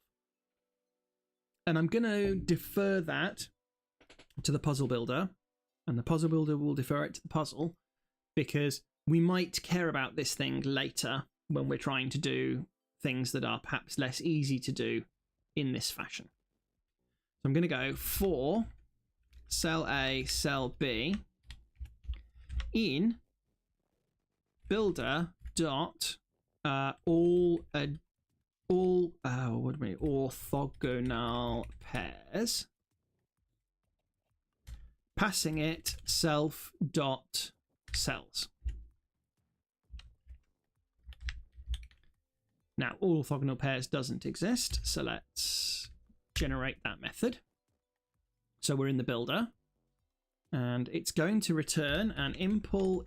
And I'm going to defer that to the puzzle builder, and the puzzle builder will defer it to the puzzle, because we might care about this thing later when we're trying to do things that are perhaps less easy to do in this fashion. So I'm going to go for cell A, cell B in builder dot orthogonal pairs, passing it self dot cells. Now, orthogonal pairs doesn't exist, so let's generate that method. So we're in the builder, and it's going to return an impl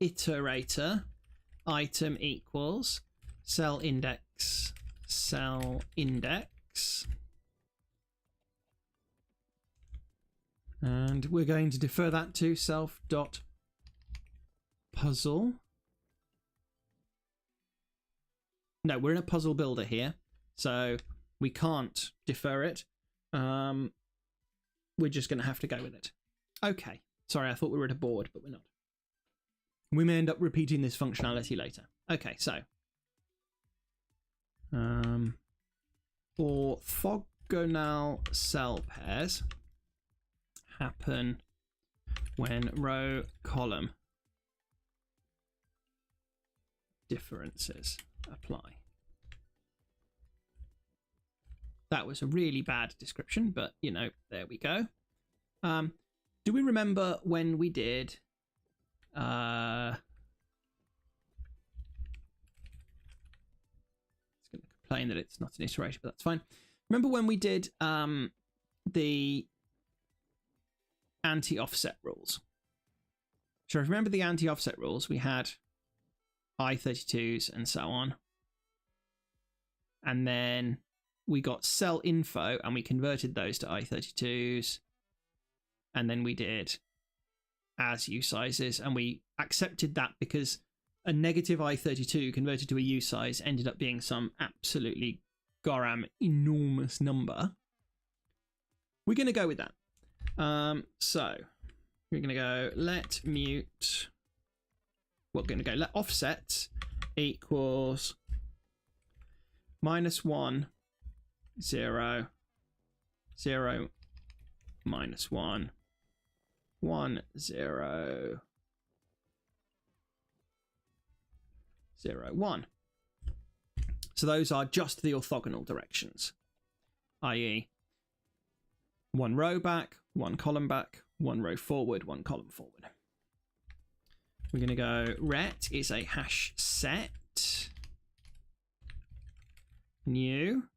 iterator item equals cell index, and we're going to defer that to self dot puzzle. No, we're in a puzzle builder here, so we can't defer it. We're just going to have to go with it. Okay. Sorry, I thought we were at a board, but we're not. We may end up repeating this functionality later. Okay, so orthogonal cell pairs happen when row column differences apply. That was a really bad description, but you know, there we go. Do we remember when we did it's going to complain that it's not an iteration, but that's fine. Remember when we did the anti-offset rules? So if you remember the anti-offset rules, we had I32s and so on. And then we got cell info and we converted those to I32s. And then we did as U sizes, and we accepted that because a negative I32 converted to a U size ended up being some absolutely goram enormous number. We're going to go with that. So we're going to go let mute. We're going to go let offset equals -1 0 0 -1 1 0 0 1. So those are just the orthogonal directions, i.e. one row back, one column back, one row forward, one column forward. We're going to go ret is a hash set new.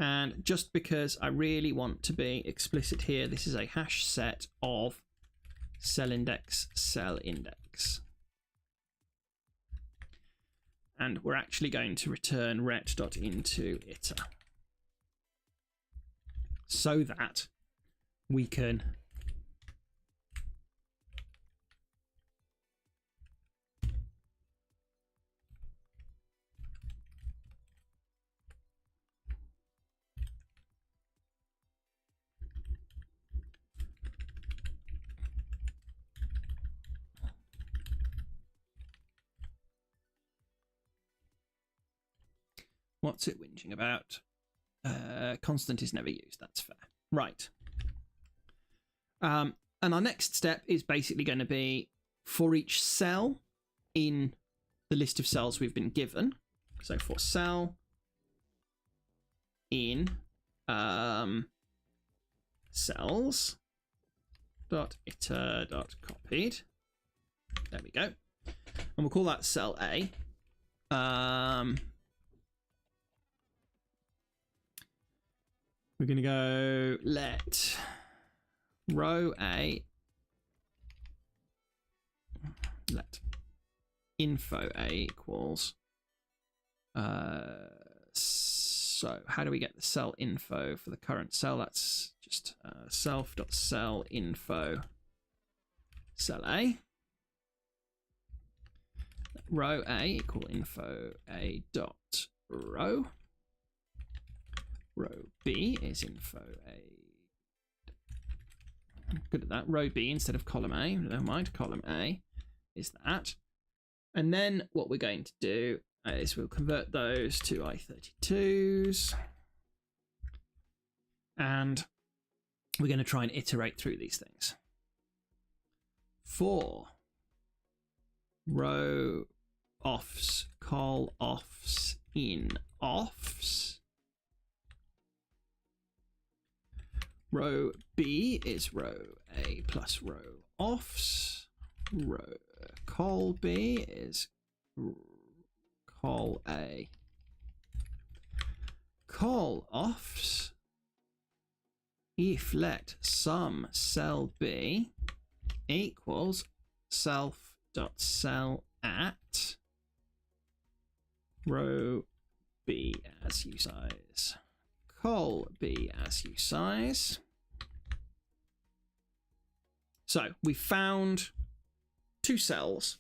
And just because I really want to be explicit here, this is a hash set of cell index, cell index. And we're actually going to return ret.into-iter so that we can what's it whinging about? Constant is never used. That's fair. Right. And our next step is basically going to be for each cell in the list of cells we've been given. So for cell in cells dot iter dot copied. There we go. And we'll call that cell A. We're going to go let row A, let info A equals. So how do we get the cell info for the current cell? That's just self.cell info cell A. Row A equal info A dot row. Row B is info A. I'm good at that. Row B instead of column A. Never mind. Column A is that. And then what we're going to do is we'll convert those to I32s. And we're going to try and iterate through these things. For row offs, call offs in offs. Row B is row A plus row offs. Row call B is call A. Call offs if let sum cell B equals self.cell at row B as you size. Call B as you size. So we found two cells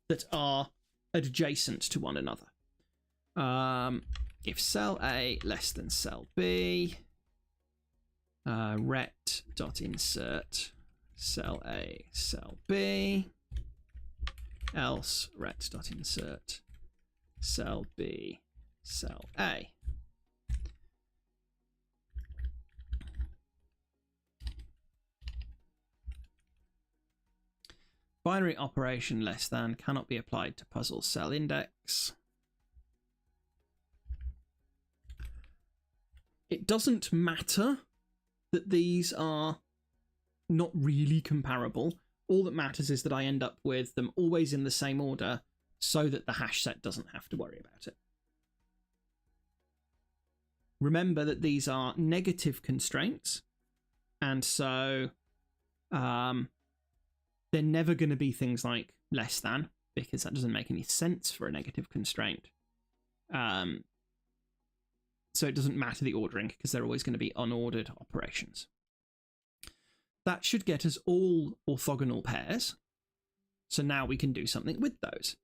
that are adjacent to one another. If cell A less than cell B, ret.insert cell A cell B, else ret.insert cell B cell A. Binary operation less than cannot be applied to puzzle cell index. It doesn't matter that these are not really comparable. All that matters is that I end up with them always in the same order so that the hash set doesn't have to worry about it. Remember that these are negative constraints, and so they're never going to be things like less than, because that doesn't make any sense for a negative constraint. So it doesn't matter the ordering, because they're always going to be unordered operations. That should get us all orthogonal pairs. So now we can do something with those.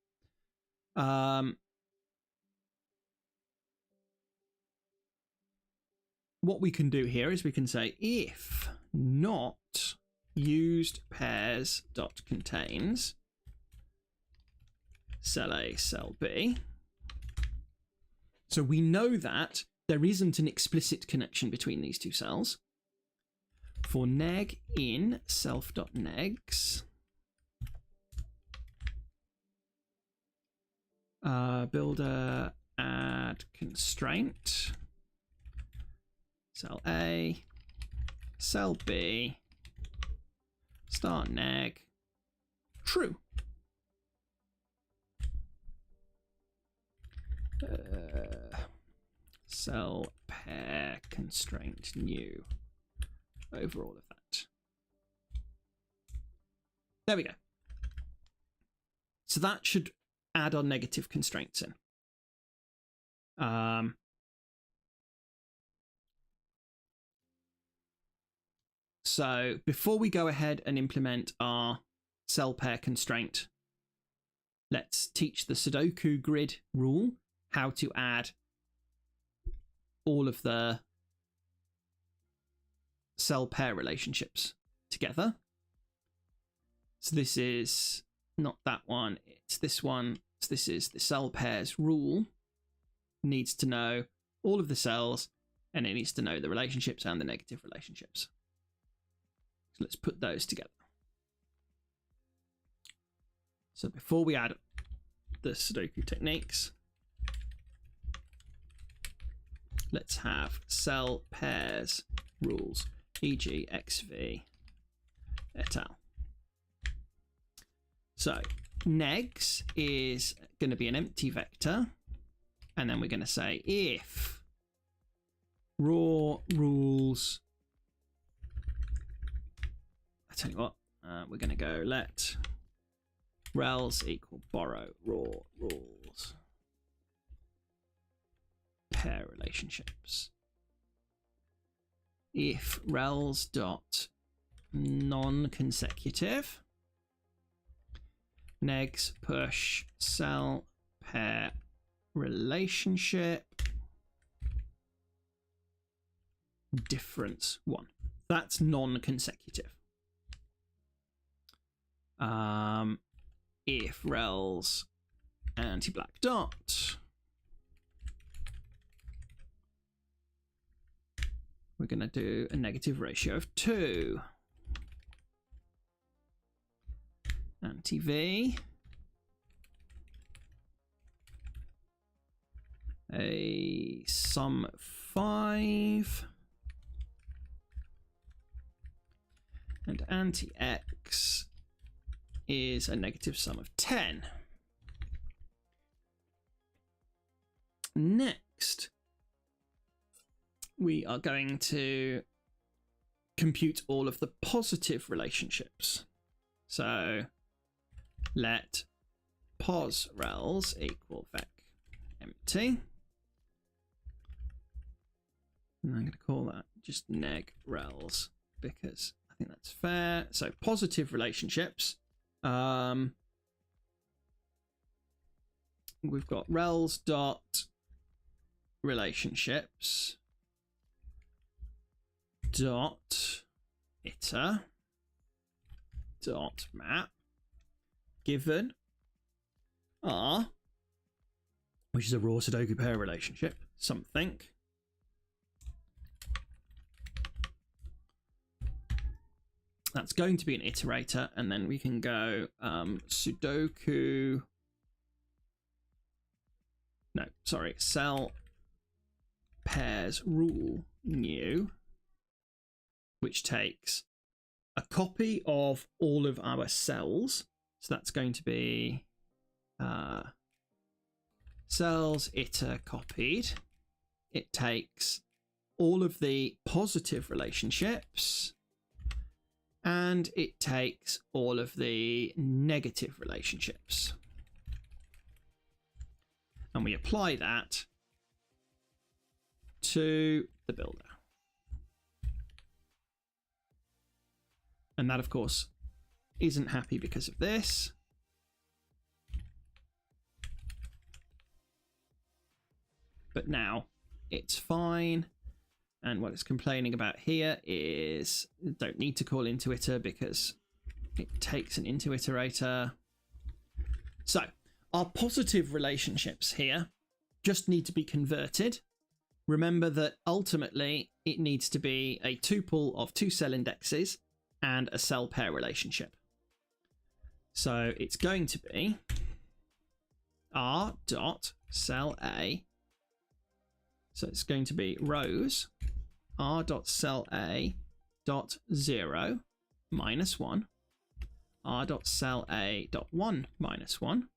What we can do here is we can say if not used pairs dot contains cell A cell B. So we know that there isn't an explicit connection between these two cells. For neg in self.negs, builder add constraint cell A cell B start neg true. Cell pair constraint new over all of that. There we go. So that should add our negative constraints in. So before we go ahead and implement our cell pair constraint, let's teach the Sudoku grid rule how to add all of the cell pair relationships together. So this is not that one, it's this one. So this is the cell pairs rule. It needs to know all of the cells, and it needs to know the relationships and the negative relationships. So let's put those together. So before we add the Sudoku techniques, let's have cell pairs rules, e.g. xv et al. So negs is going to be an empty vector, and then we're going to say if raw rules, I tell you what, we're going to go let rels equal borrow raw rules pair relationships. If rels dot non-consecutive, negs push cell pair relationship difference 1. That's non-consecutive. If rels anti-black dot, we're going to do a negative ratio of 2. Anti-v, a sum 5, and anti-x is a negative sum of 10. Next, we are going to compute all of the positive relationships. So let pos rels equal vec empty. And I'm going to call that just neg rels because I think that's fair. So positive relationships. We've got rels dot relationships dot iter dot map given R, which is a raw Sudoku pair relationship, something that's going to be an iterator, and then we can go Sudoku, no, sorry, cell pairs rule new, which takes a copy of all of our cells. So that's going to be cells iter copied. It takes all of the positive relationships and it takes all of the negative relationships. And we apply that to the builder. And that, of course, isn't happy because of this. But now it's fine. And what it's complaining about here is don't need to call into iter because it takes an into iterator. So our positive relationships here just need to be converted. Remember that ultimately it needs to be a tuple of 2 cell indexes and a cell pair relationship. So it's going to be r dot cell a. So it's going to be rows r dot cell a dot 0 minus 1, r dot cell a dot 1 minus 1,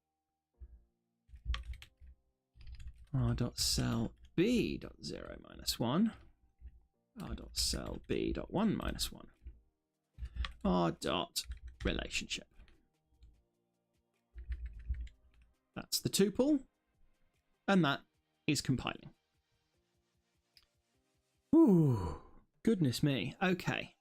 r dot cell b dot 0 minus 1, r dot cell b dot 1 minus 1, r dot relationship. That's the tuple, and that is compiling. Ooh, goodness me. Okay.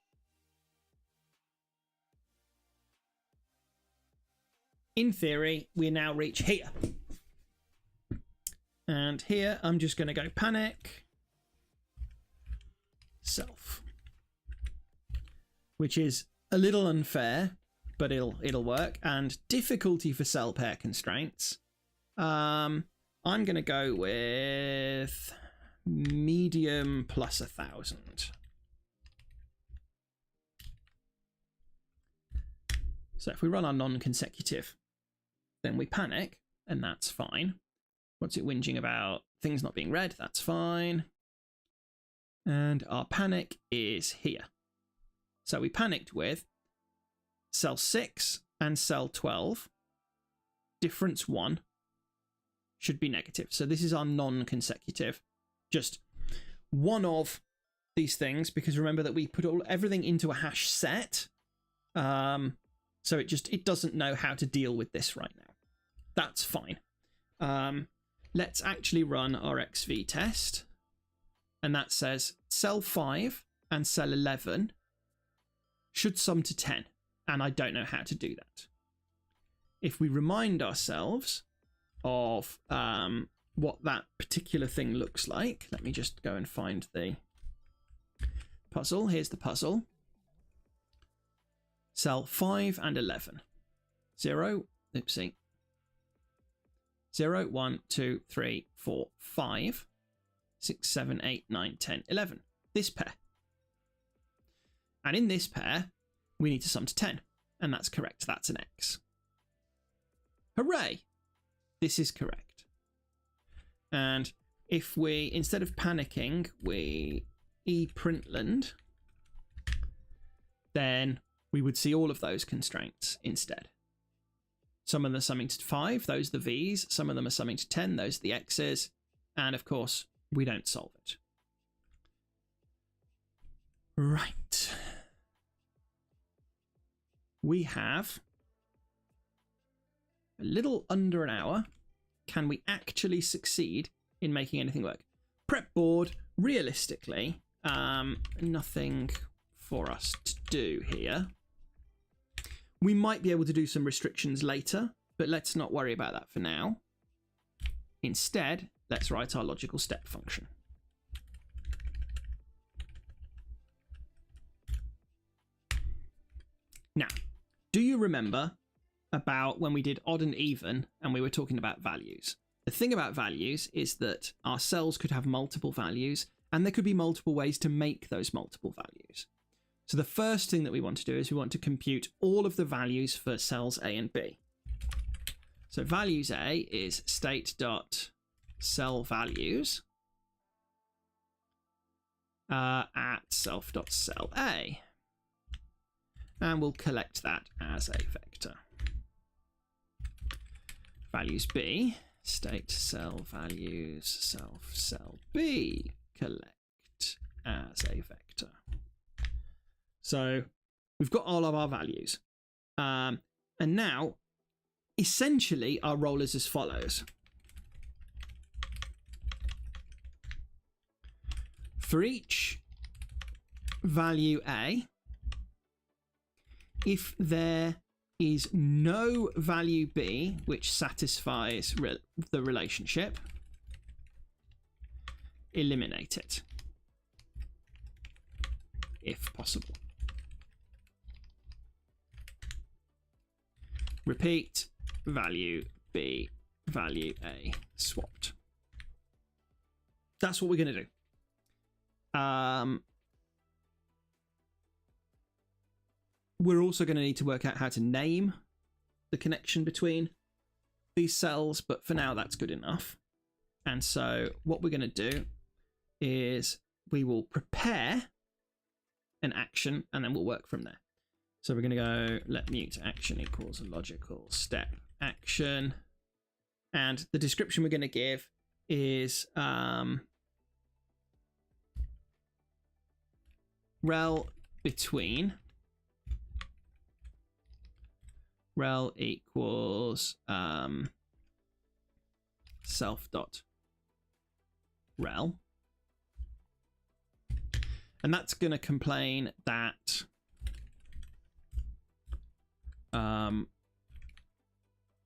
In theory, we now reach here. And here, I'm just going to go panic self, which is a little unfair, but it'll work. And difficulty for cell pair constraints. I'm going to go with medium plus 1,000. So if we run our non-consecutive then we panic, and that's fine. What's it whinging about? Things not being read, that's fine. And our panic is here. So we panicked with cell 6 and cell 12. Difference 1 should be negative. So this is our non-consecutive. Just one of these things, because remember that we put everything into a hash set. So it doesn't know how to deal with this right now. That's fine. Let's actually run our XV test. And that says cell 5 and cell 11 should sum to 10. And I don't know how to do that. If we remind ourselves of what that particular thing looks like, let me just go and find the puzzle. Here's the puzzle. Cell 5 and 11. 0, 1, 2, 3, 4, 5, 6, 7, 8, 9, 10, 11. This pair. And in this pair, we need to sum to 10. And that's correct. That's an X. Hooray! This is correct. And if we, instead of panicking, we ePrintland, then we would see all of those constraints instead. Some of them are summing to 5, those are the V's. Some of them are summing to 10, those are the X's. And of course, we don't solve it. Right. We have a little under an hour. Can we actually succeed in making anything work? Prep board, realistically, nothing for us to do here. We might be able to do some restrictions later, but let's not worry about that for now. Instead, let's write our logical step function. Now, do you remember about when we did odd and even and we were talking about values? The thing about values is that our cells could have multiple values and there could be multiple ways to make those multiple values. So the first thing that we want to do is we want to compute all of the values for cells A and B. So values A is state.cellValues at self.cellA. And we'll collect that as a vector. Values B, state cell values self cell B, collect as a vector. So we've got all of our values. And now, essentially, our role is as follows. For each value A, if there is no value B which satisfies the relationship, eliminate it, if possible. Repeat, value B, value A, swapped. That's what we're going to do. We're also going to need to work out how to name the connection between these cells, but for now that's good enough. And so what we're going to do is we will prepare an action and then we'll work from there. So we're going to go let mute action equals a logical step action. And the description we're going to give is rel between rel equals self.rel. And that's going to complain that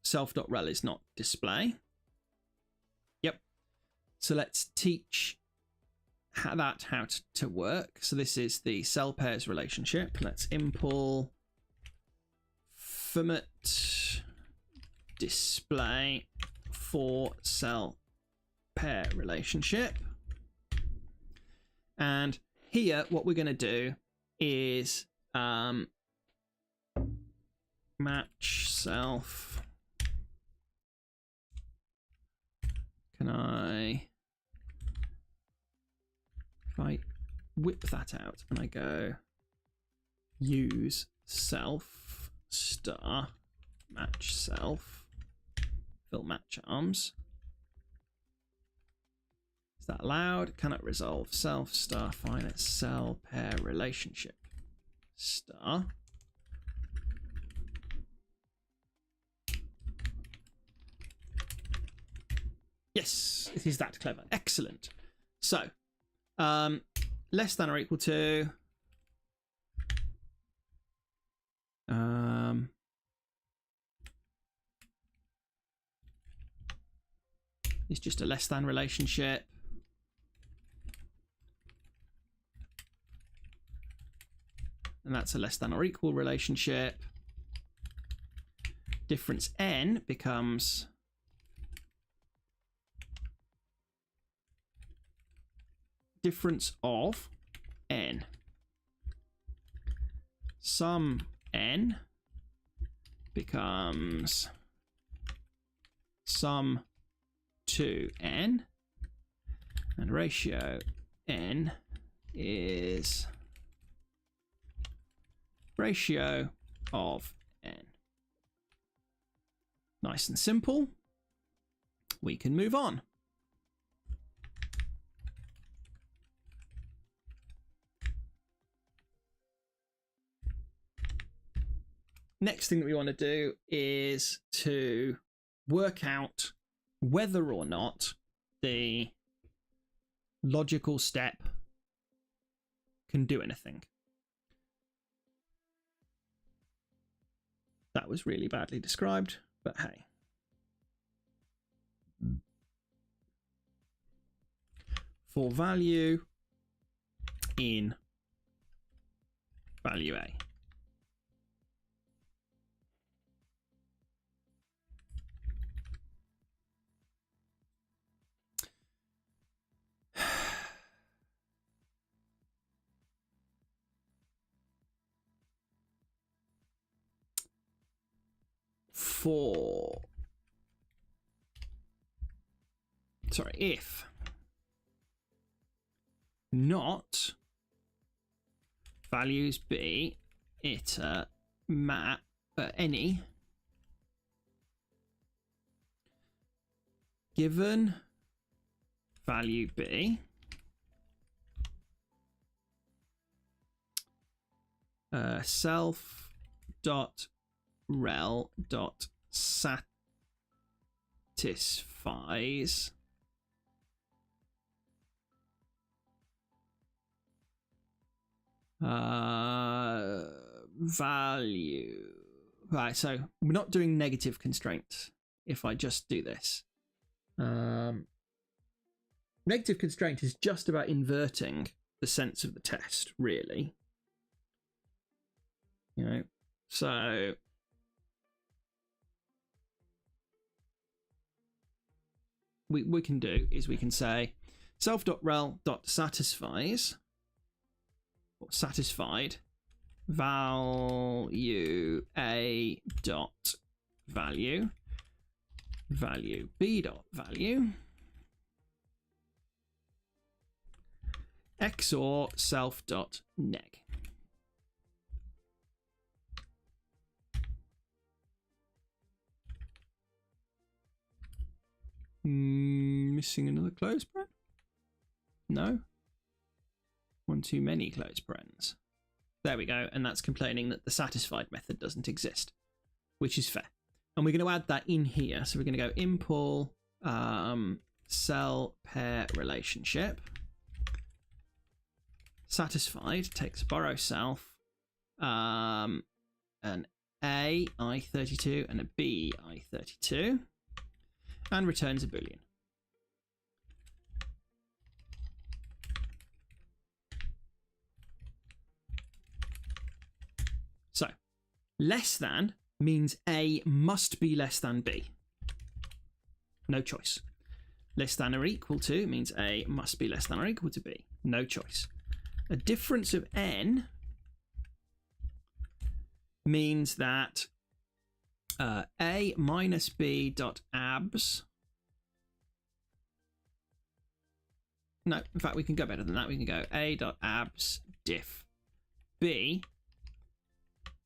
self.rel is not display. Yep. So let's teach how to work. So this is the cell pairs relationship. Let's impl format display for cell pair relationship. And here what we're going to do is match self can I, if I whip that out and I go use self star match self fill match arms. Is that allowed? Cannot resolve self star finite cell pair relationship star. Yes, it is that clever. Excellent. So, less than or equal to it's just a less than relationship. And that's a less than or equal relationship. Difference n becomes difference of n. Sum n becomes sum to n, and ratio n is ratio of n. Nice and simple. We can move on. Next thing that we want to do is to work out whether or not the logical step can do anything. That was really badly described, but hey. For value in value A. If not values B iter map any given value B self dot rel dot satisfies value. Right, so we're not doing negative constraints. If I just do this, negative constraint is just about inverting the sense of the test, really. You know, so we can do is we can say self.rel.satisfies or satisfied value A dot value B dot value XOR self dot neg. Missing another close paren? No? One too many close parens. There we go, and that's complaining that the satisfied method doesn't exist, which is fair. And we're going to add that in here. So we're going to go impl cell pair relationship. Satisfied takes borrow self, an A I32 and a B I32, and returns a boolean. So less than means A must be less than B. No choice. Less than or equal to means A must be less than or equal to B. No choice. A difference of n means that A minus B dot abs No, in fact, we can go better than that. We can go a.abs diff b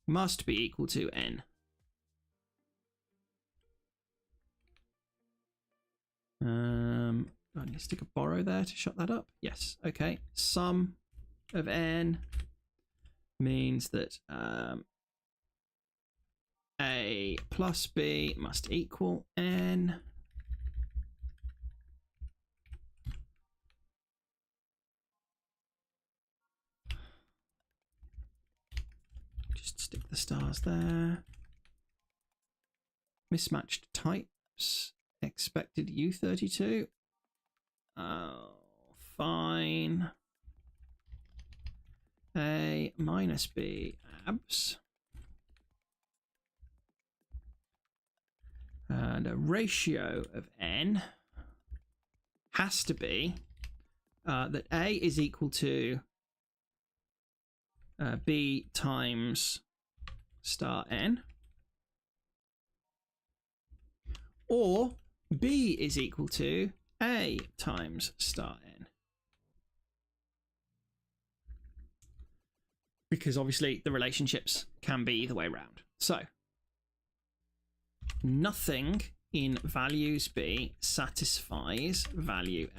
must be equal to n. I need to stick a borrow there to shut that up. Yes. Okay. Sum of n means that a plus b must equal n. Just stick the stars there. Mismatched types. Expected U32. Oh, fine. A minus b abs. And a ratio of n has to be that a is equal to b times star n, or b is equal to a times star n. Because obviously the relationships can be either way around. So nothing in values b satisfies value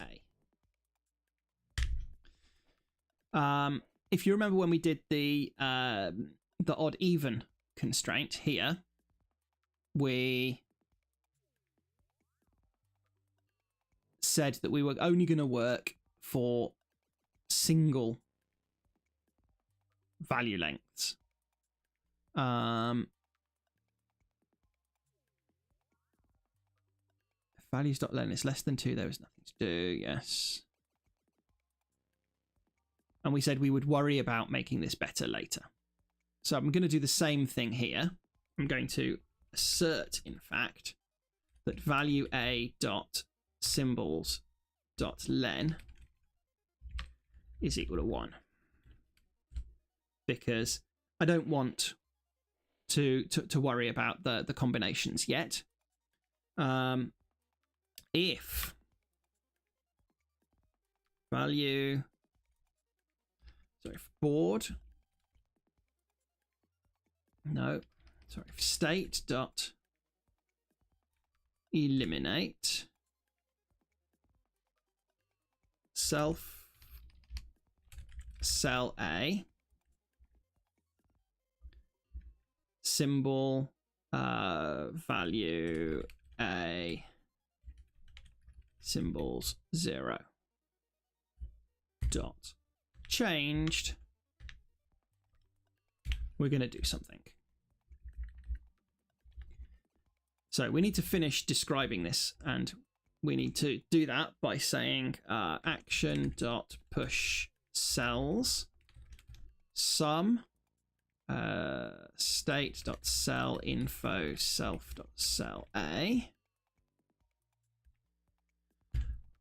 a. If you remember when we did the odd even constraint here, we said that we were only going to work for single value lengths. If values.len is less than 2, there is nothing to do. Yes. And we said we would worry about making this better later. So I'm going to do the same thing here. I'm going to assert, in fact, that value a dot symbols dot len is equal to 1. Because I don't want to worry about the combinations yet. If value, sorry, if board, no, sorry, if state dot eliminate self cell a symbol value a symbols 0 dot changed, we're going to do something. So we need to finish describing this, and we need to do that by saying action dot push cells sum state dot cell info self dot cell a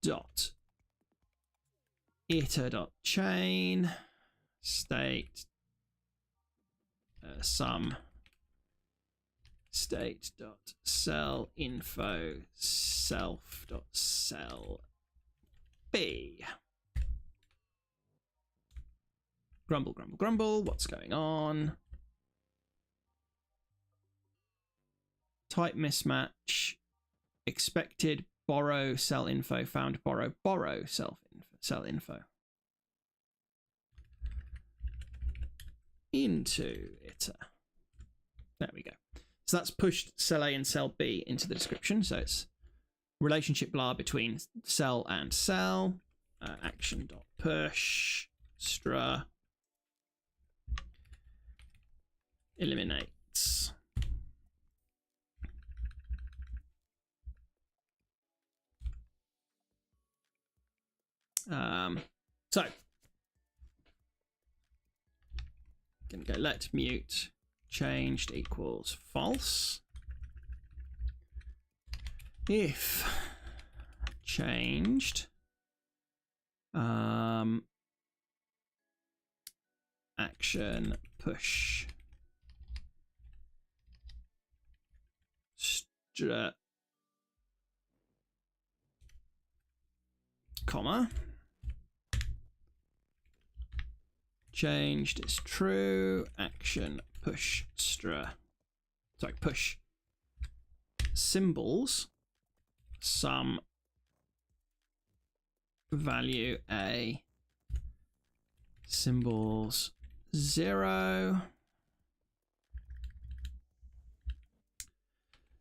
dot iter dot chain state sum state dot cell info self dot cell b. Grumble, grumble, grumble. What's going on? Type mismatch. Expected borrow cell info. Found borrow cell info. Into iter. There we go. So that's pushed cell A and cell B into the description. So it's relationship blah between cell and cell. Action dot push str eliminates so gonna go let mute changed equals false if changed action push comma changed is true. Action push push symbols some value a symbols 0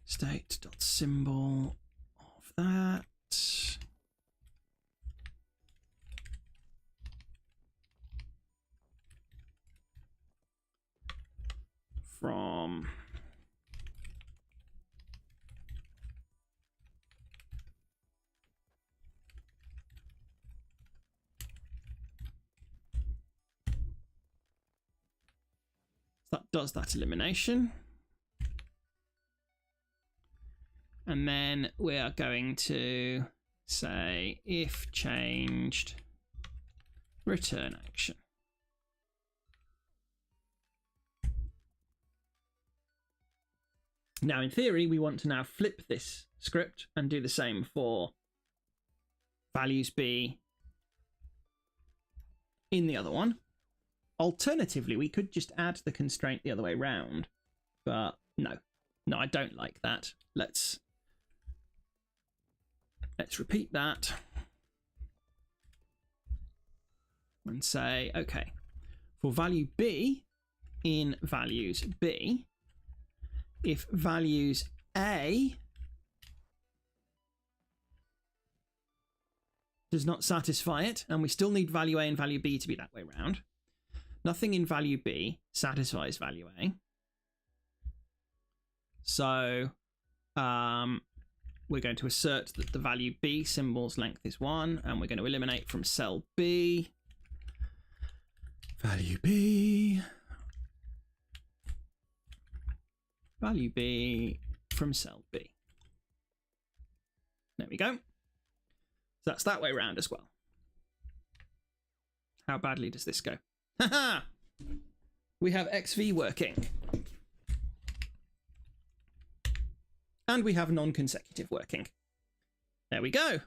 state dot symbol of that from that does that elimination. And then we are going to say if changed return action. Now, in theory, we want to now flip this script and do the same for values B in the other one. Alternatively, we could just add the constraint the other way around, but no, I don't like that. Let's repeat that and say, okay, for value B in values B, if values A does not satisfy it, and we still need value A and value B to be that way around, nothing in value B satisfies value A. So we're going to assert that the value B symbol's length is 1, and we're going to eliminate from cell B value B from cell B. There we go. So that's that way around as well. How badly does this go? Haha! We have XV working. And we have non-consecutive working. There we go.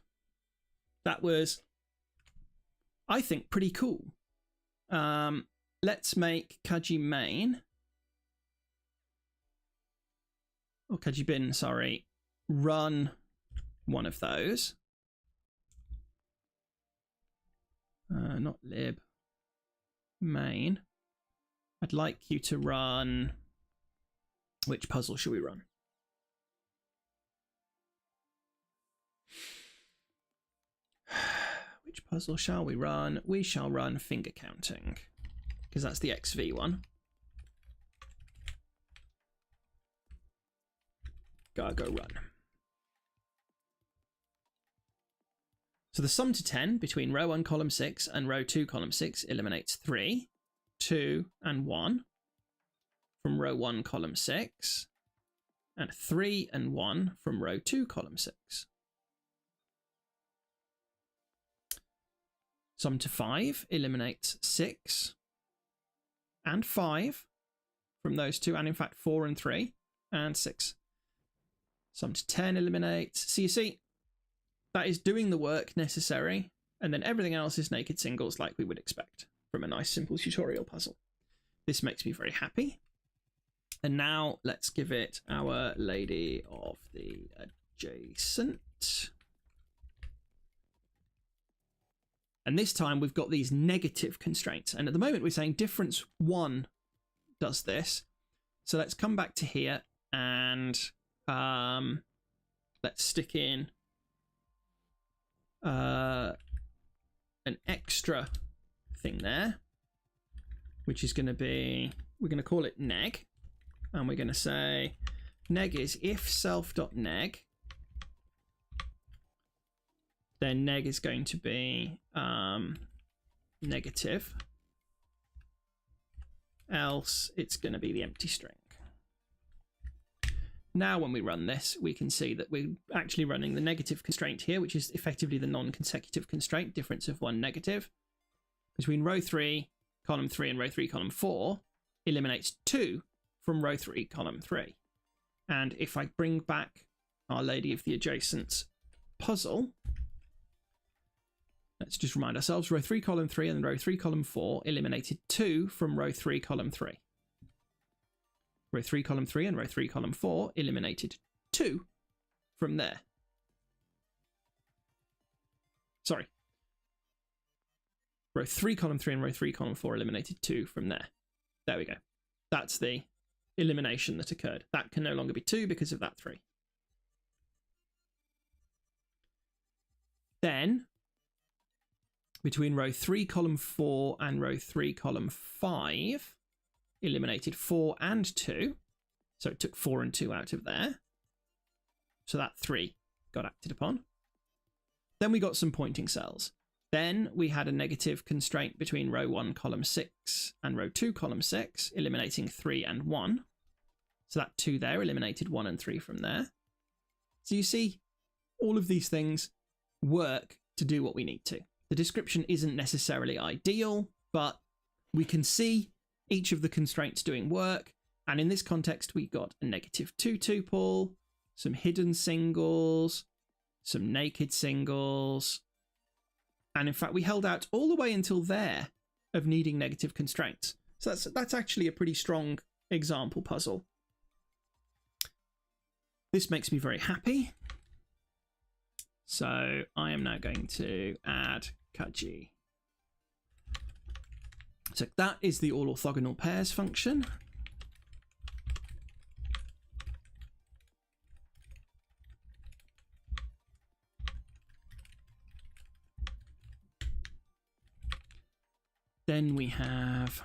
That was, I think, pretty cool. Let's make Kaji main, or Kaji bin, sorry, run one of those. Not lib. Main. I'd like you to run. Which puzzle should we run? Which puzzle shall we run? We shall run finger counting, because that's the XV one. Go run. So the sum to 10 between row 1 column 6 and row 2 column 6 eliminates 3, 2 and 1 from row 1 column 6, and 3 and 1 from row 2 column 6. Sum to 5 eliminates 6 and 5 from those two, and in fact 4 and 3 and 6. Sum to 10 eliminates. So you see, that is doing the work necessary, and then everything else is naked singles like we would expect from a nice simple tutorial puzzle. This makes me very happy. And now let's give it our lady of the adjacent. And this time we've got these negative constraints. And at the moment we're saying difference 1 does this. So let's come back to here and let's stick in an extra thing there, which is going to be, we're going to call it neg. And we're going to say neg is if self.neg, then neg is going to be negative, else it's going to be the empty string. Now when we run this, we can see that we're actually running the negative constraint here, which is effectively the non-consecutive constraint, difference of 1 negative. Between row 3, column 3 and row 3, column 4, eliminates 2 from row 3, column 3. And if I bring back Our Lady of the Adjacent puzzle, let's just remind ourselves, row 3, column 3, and then row 3, column 4 eliminated 2 from row 3, column 3. Row 3, column 3, and row 3, column 4 eliminated 2 from there. Sorry. Row 3, column 3, and row 3, column 4 eliminated 2 from there. There we go. That's the elimination that occurred. That can no longer be 2 because of that 3. Then, between row 3, column 4 and row 3, column 5, eliminated 4 and 2. So it took 4 and 2 out of there. So that 3 got acted upon. Then we got some pointing cells. Then we had a negative constraint between row 1, column 6 and row 2, column 6, eliminating 3 and 1. So that 2 there eliminated 1 and 3 from there. So you see, all of these things work to do what we need to. The description isn't necessarily ideal, but we can see each of the constraints doing work. And in this context, we got a negative 2 tuple, some hidden singles, some naked singles. And in fact, we held out all the way until there of needing negative constraints. So that's actually a pretty strong example puzzle. This makes me very happy. So I am now going to add Kaji. So that is the all orthogonal pairs function. Then we have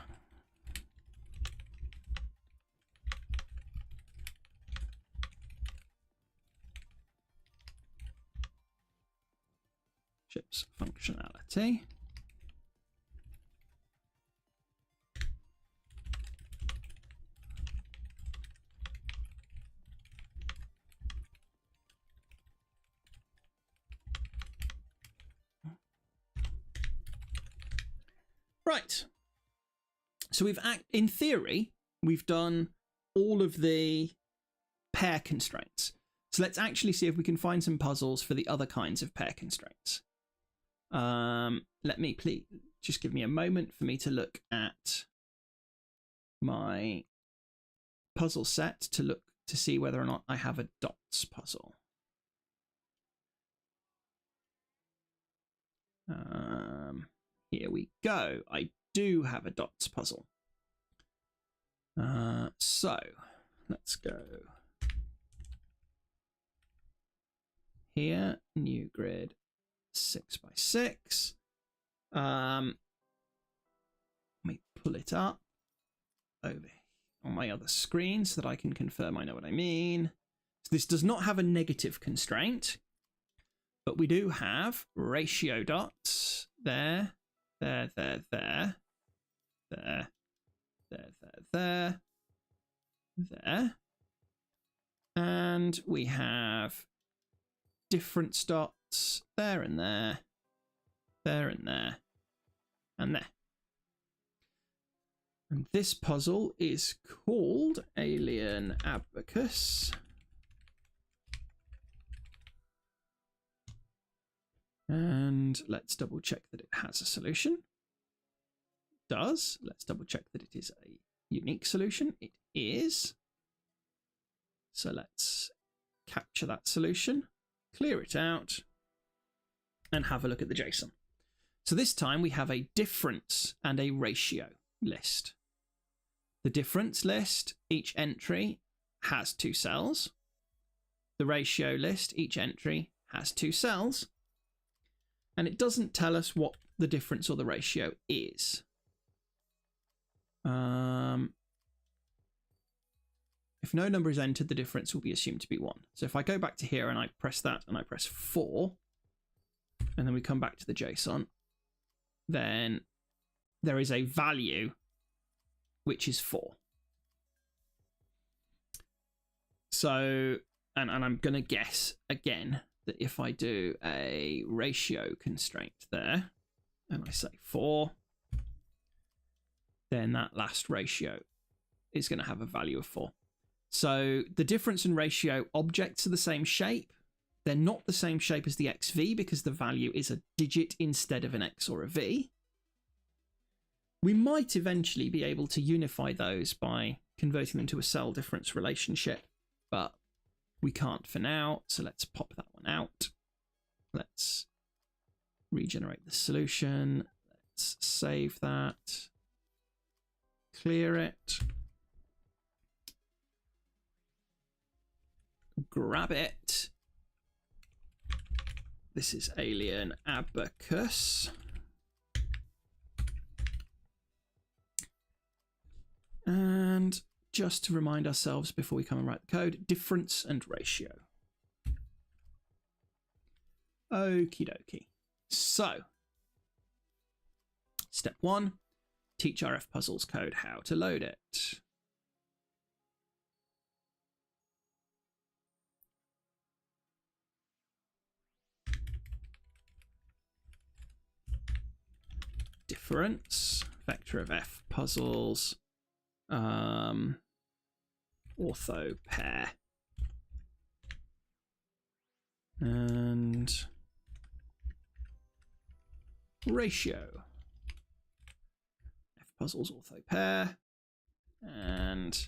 ships functionality. Right. So in theory, we've done all of the pair constraints. So let's actually see if we can find some puzzles for the other kinds of pair constraints. Let me please just give me a moment for me to look at my puzzle set to see whether or not I have a dots puzzle. Here we go. I do have a dots puzzle. So let's go here, new grid 6 by 6. Let me pull it up over on my other screen so that I can confirm I know what I mean. So this does not have a negative constraint, but we do have ratio dots there. There, there, there, there, there, there, there, and we have difference dots there and there, there and there, and there. And this puzzle is called Alien Abacus. And let's double check that it has a solution. It does. Let's double check that it is a unique solution. It is. So let's capture that solution, clear it out, and have a look at the JSON. So this time we have a difference and a ratio list. The difference list, each entry has 2 cells. The ratio list, each entry has 2 cells. And it doesn't tell us what the difference or the ratio is. If no number is entered, the difference will be assumed to be 1. So if I go back to here and I press that and I press 4, and then we come back to the JSON, then there is a value which is 4. So, and I'm going to guess again that if I do a ratio constraint there, and I say 4, then that last ratio is going to have a value of 4. So the difference and ratio objects are the same shape, They're not the same shape as the XV because the value is a digit instead of an X or a V. We might eventually be able to unify those by converting them to a cell difference relationship, but we can't for now, so let's pop that one out. Let's regenerate the solution. Let's save that. Clear it. Grab it. This is alien abacus. And just to remind ourselves before we come and write the code, difference and ratio. Okie dokie. So, step 1, teach RF Puzzles code how to load it. Difference, vector of F puzzles, ortho pair, and ratio, F puzzles ortho pair, and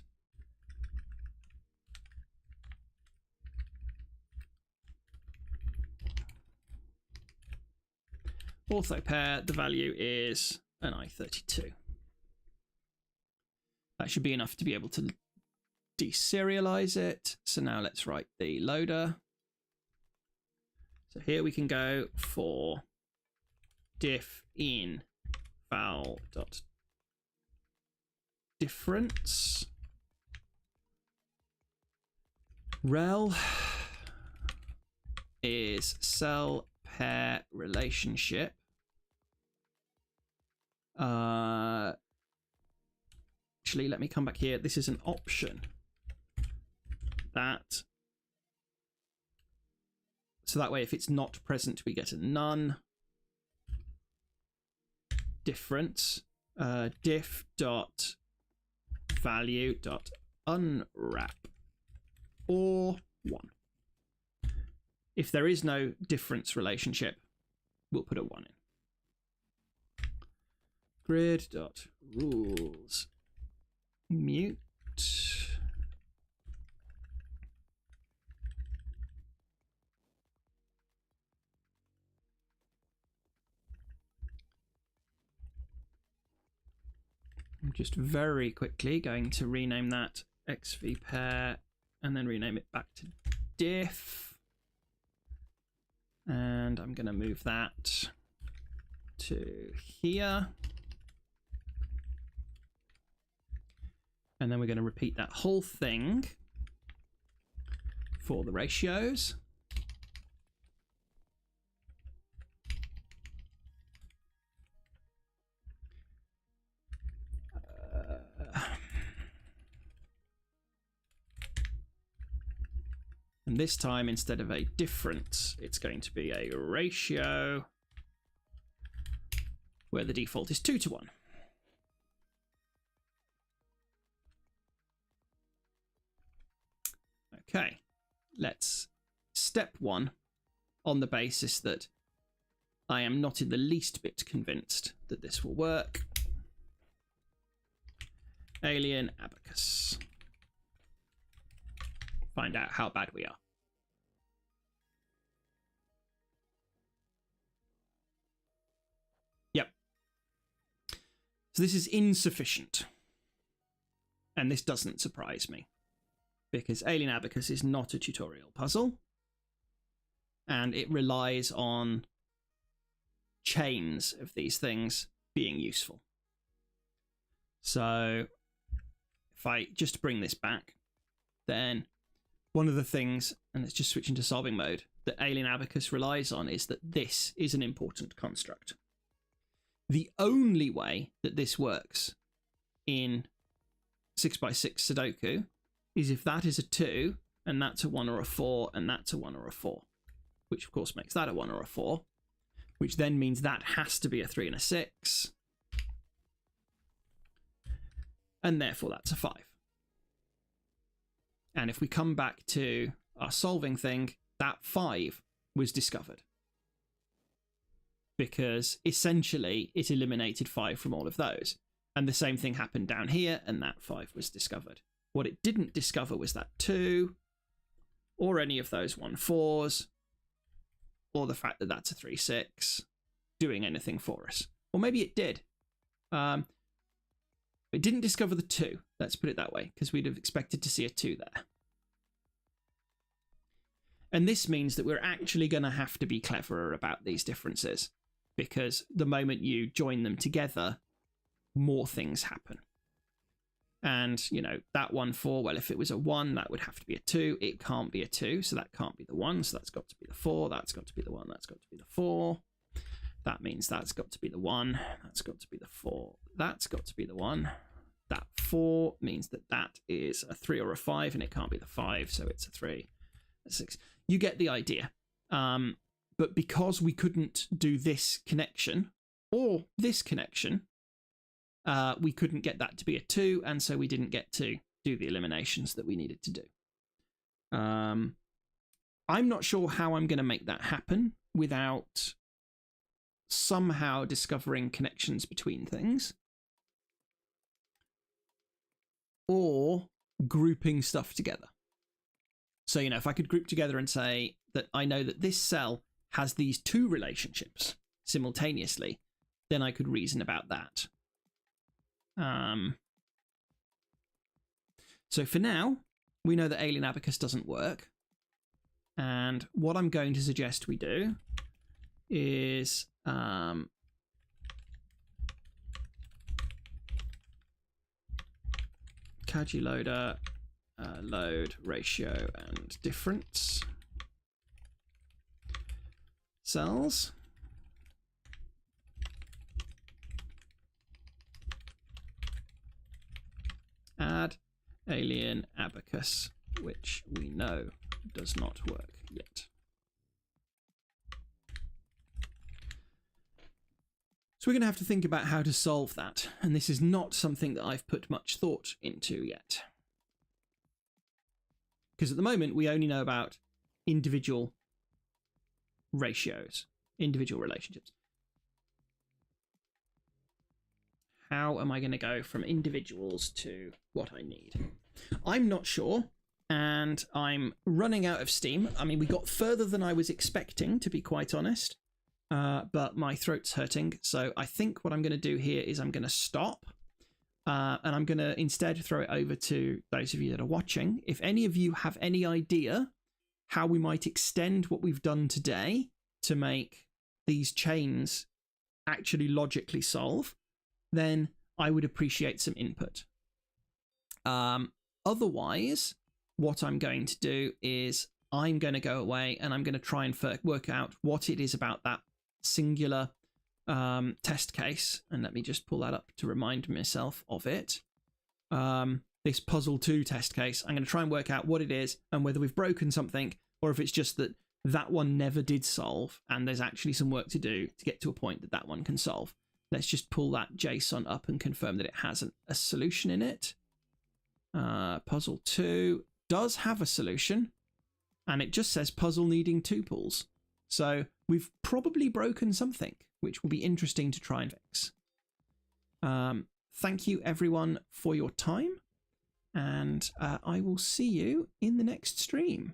ortho pair, the value is an I32. That should be enough to be able to deserialize it. So now let's write the loader. So here we can go for diff in val dot difference rel is cell pair relationship. Actually, let me come back here. This is an option. So that way, if it's not present, we get a none. Difference. Diff dot value dot unwrap or 1. If there is no difference relationship, we'll put a 1 in. Grid dot rules mute. I'm just very quickly going to rename that XV pair and then rename it back to diff. And I'm going to move that to here. And then we're going to repeat that whole thing for the ratios. And this time, instead of a difference, it's going to be a ratio where the default is 2 to 1. Okay, let's step 1 on the basis that I am not in the least bit convinced that this will work. Alien abacus. Find out how bad we are. Yep. So this is insufficient. And this doesn't surprise me, because Alien Abacus is not a tutorial puzzle, and it relies on chains of these things being useful. So if I just bring this back, then one of the things, and let's just switch into solving mode, that Alien Abacus relies on is that this is an important construct. The only way that this works in 6x6 Sudoku is if that is a 2, and that's a 1 or a 4, and that's a 1 or a 4, which of course makes that a 1 or a 4, which then means that has to be a 3 and a 6, and therefore that's a 5. And if we come back to our solving thing, that 5 was discovered. Because essentially it eliminated 5 from all of those. And the same thing happened down here, and that 5 was discovered. What it didn't discover was that 2, or any of those 1-4s, or the fact that that's a 3-6 doing anything for us. Or maybe it did. It didn't discover the 2, let's put it that way, because we'd have expected to see a 2 there. And this means that we're actually going to have to be cleverer about these differences, because the moment you join them together, more things happen. And, you know, that 1-4, well, if it was a 1, that would have to be a 2. It can't be a 2, so that can't be the 1, so that's got to be the 4, that's got to be the 1, that's got to be the 4. That means that's got to be the 1, that's got to be the 4, that's got to be the 1. That 4 means that that is a 3 or a 5, and it can't be the 5, so it's a 3, a 6. You get the idea. But because we couldn't do this connection, or this connection, we couldn't get that to be a 2, and so we didn't get to do the eliminations that we needed to do. I'm not sure how I'm going to make that happen without somehow discovering connections between things, or grouping stuff together. So, you know, if I could group together and say that I know that this cell has these 2 relationships simultaneously, then I could reason about that. So for now, we know that alien abacus doesn't work. And what I'm going to suggest we do is Kaji loader, load ratio and difference cells. Add alien abacus, which we know does not work yet. So we're going to have to think about how to solve that, and this is not something that I've put much thought into yet. Because at the moment we only know about individual ratios, individual relationships. How am I going to go from individuals to what I need? I'm not sure, and I'm running out of steam. I mean, we got further than I was expecting, to be quite honest, but my throat's hurting. So I think what I'm going to do here is I'm going to stop, and I'm going to instead throw it over to those of you that are watching. If any of you have any idea how we might extend what we've done today to make these chains actually logically solve, then I would appreciate some input. Otherwise, what I'm going to do is I'm going to go away and I'm going to try and work out what it is about that singular test case. And let me just pull that up to remind myself of it. This puzzle 2 test case. I'm going to try and work out what it is and whether we've broken something, or if it's just that that one never did solve and there's actually some work to do to get to a point that that one can solve. Let's just pull that JSON up and confirm that it has a solution in it. Puzzle 2 does have a solution, and it just says puzzle needing tuples. So we've probably broken something, which will be interesting to try and fix. Thank you, everyone, for your time, and I will see you in the next stream.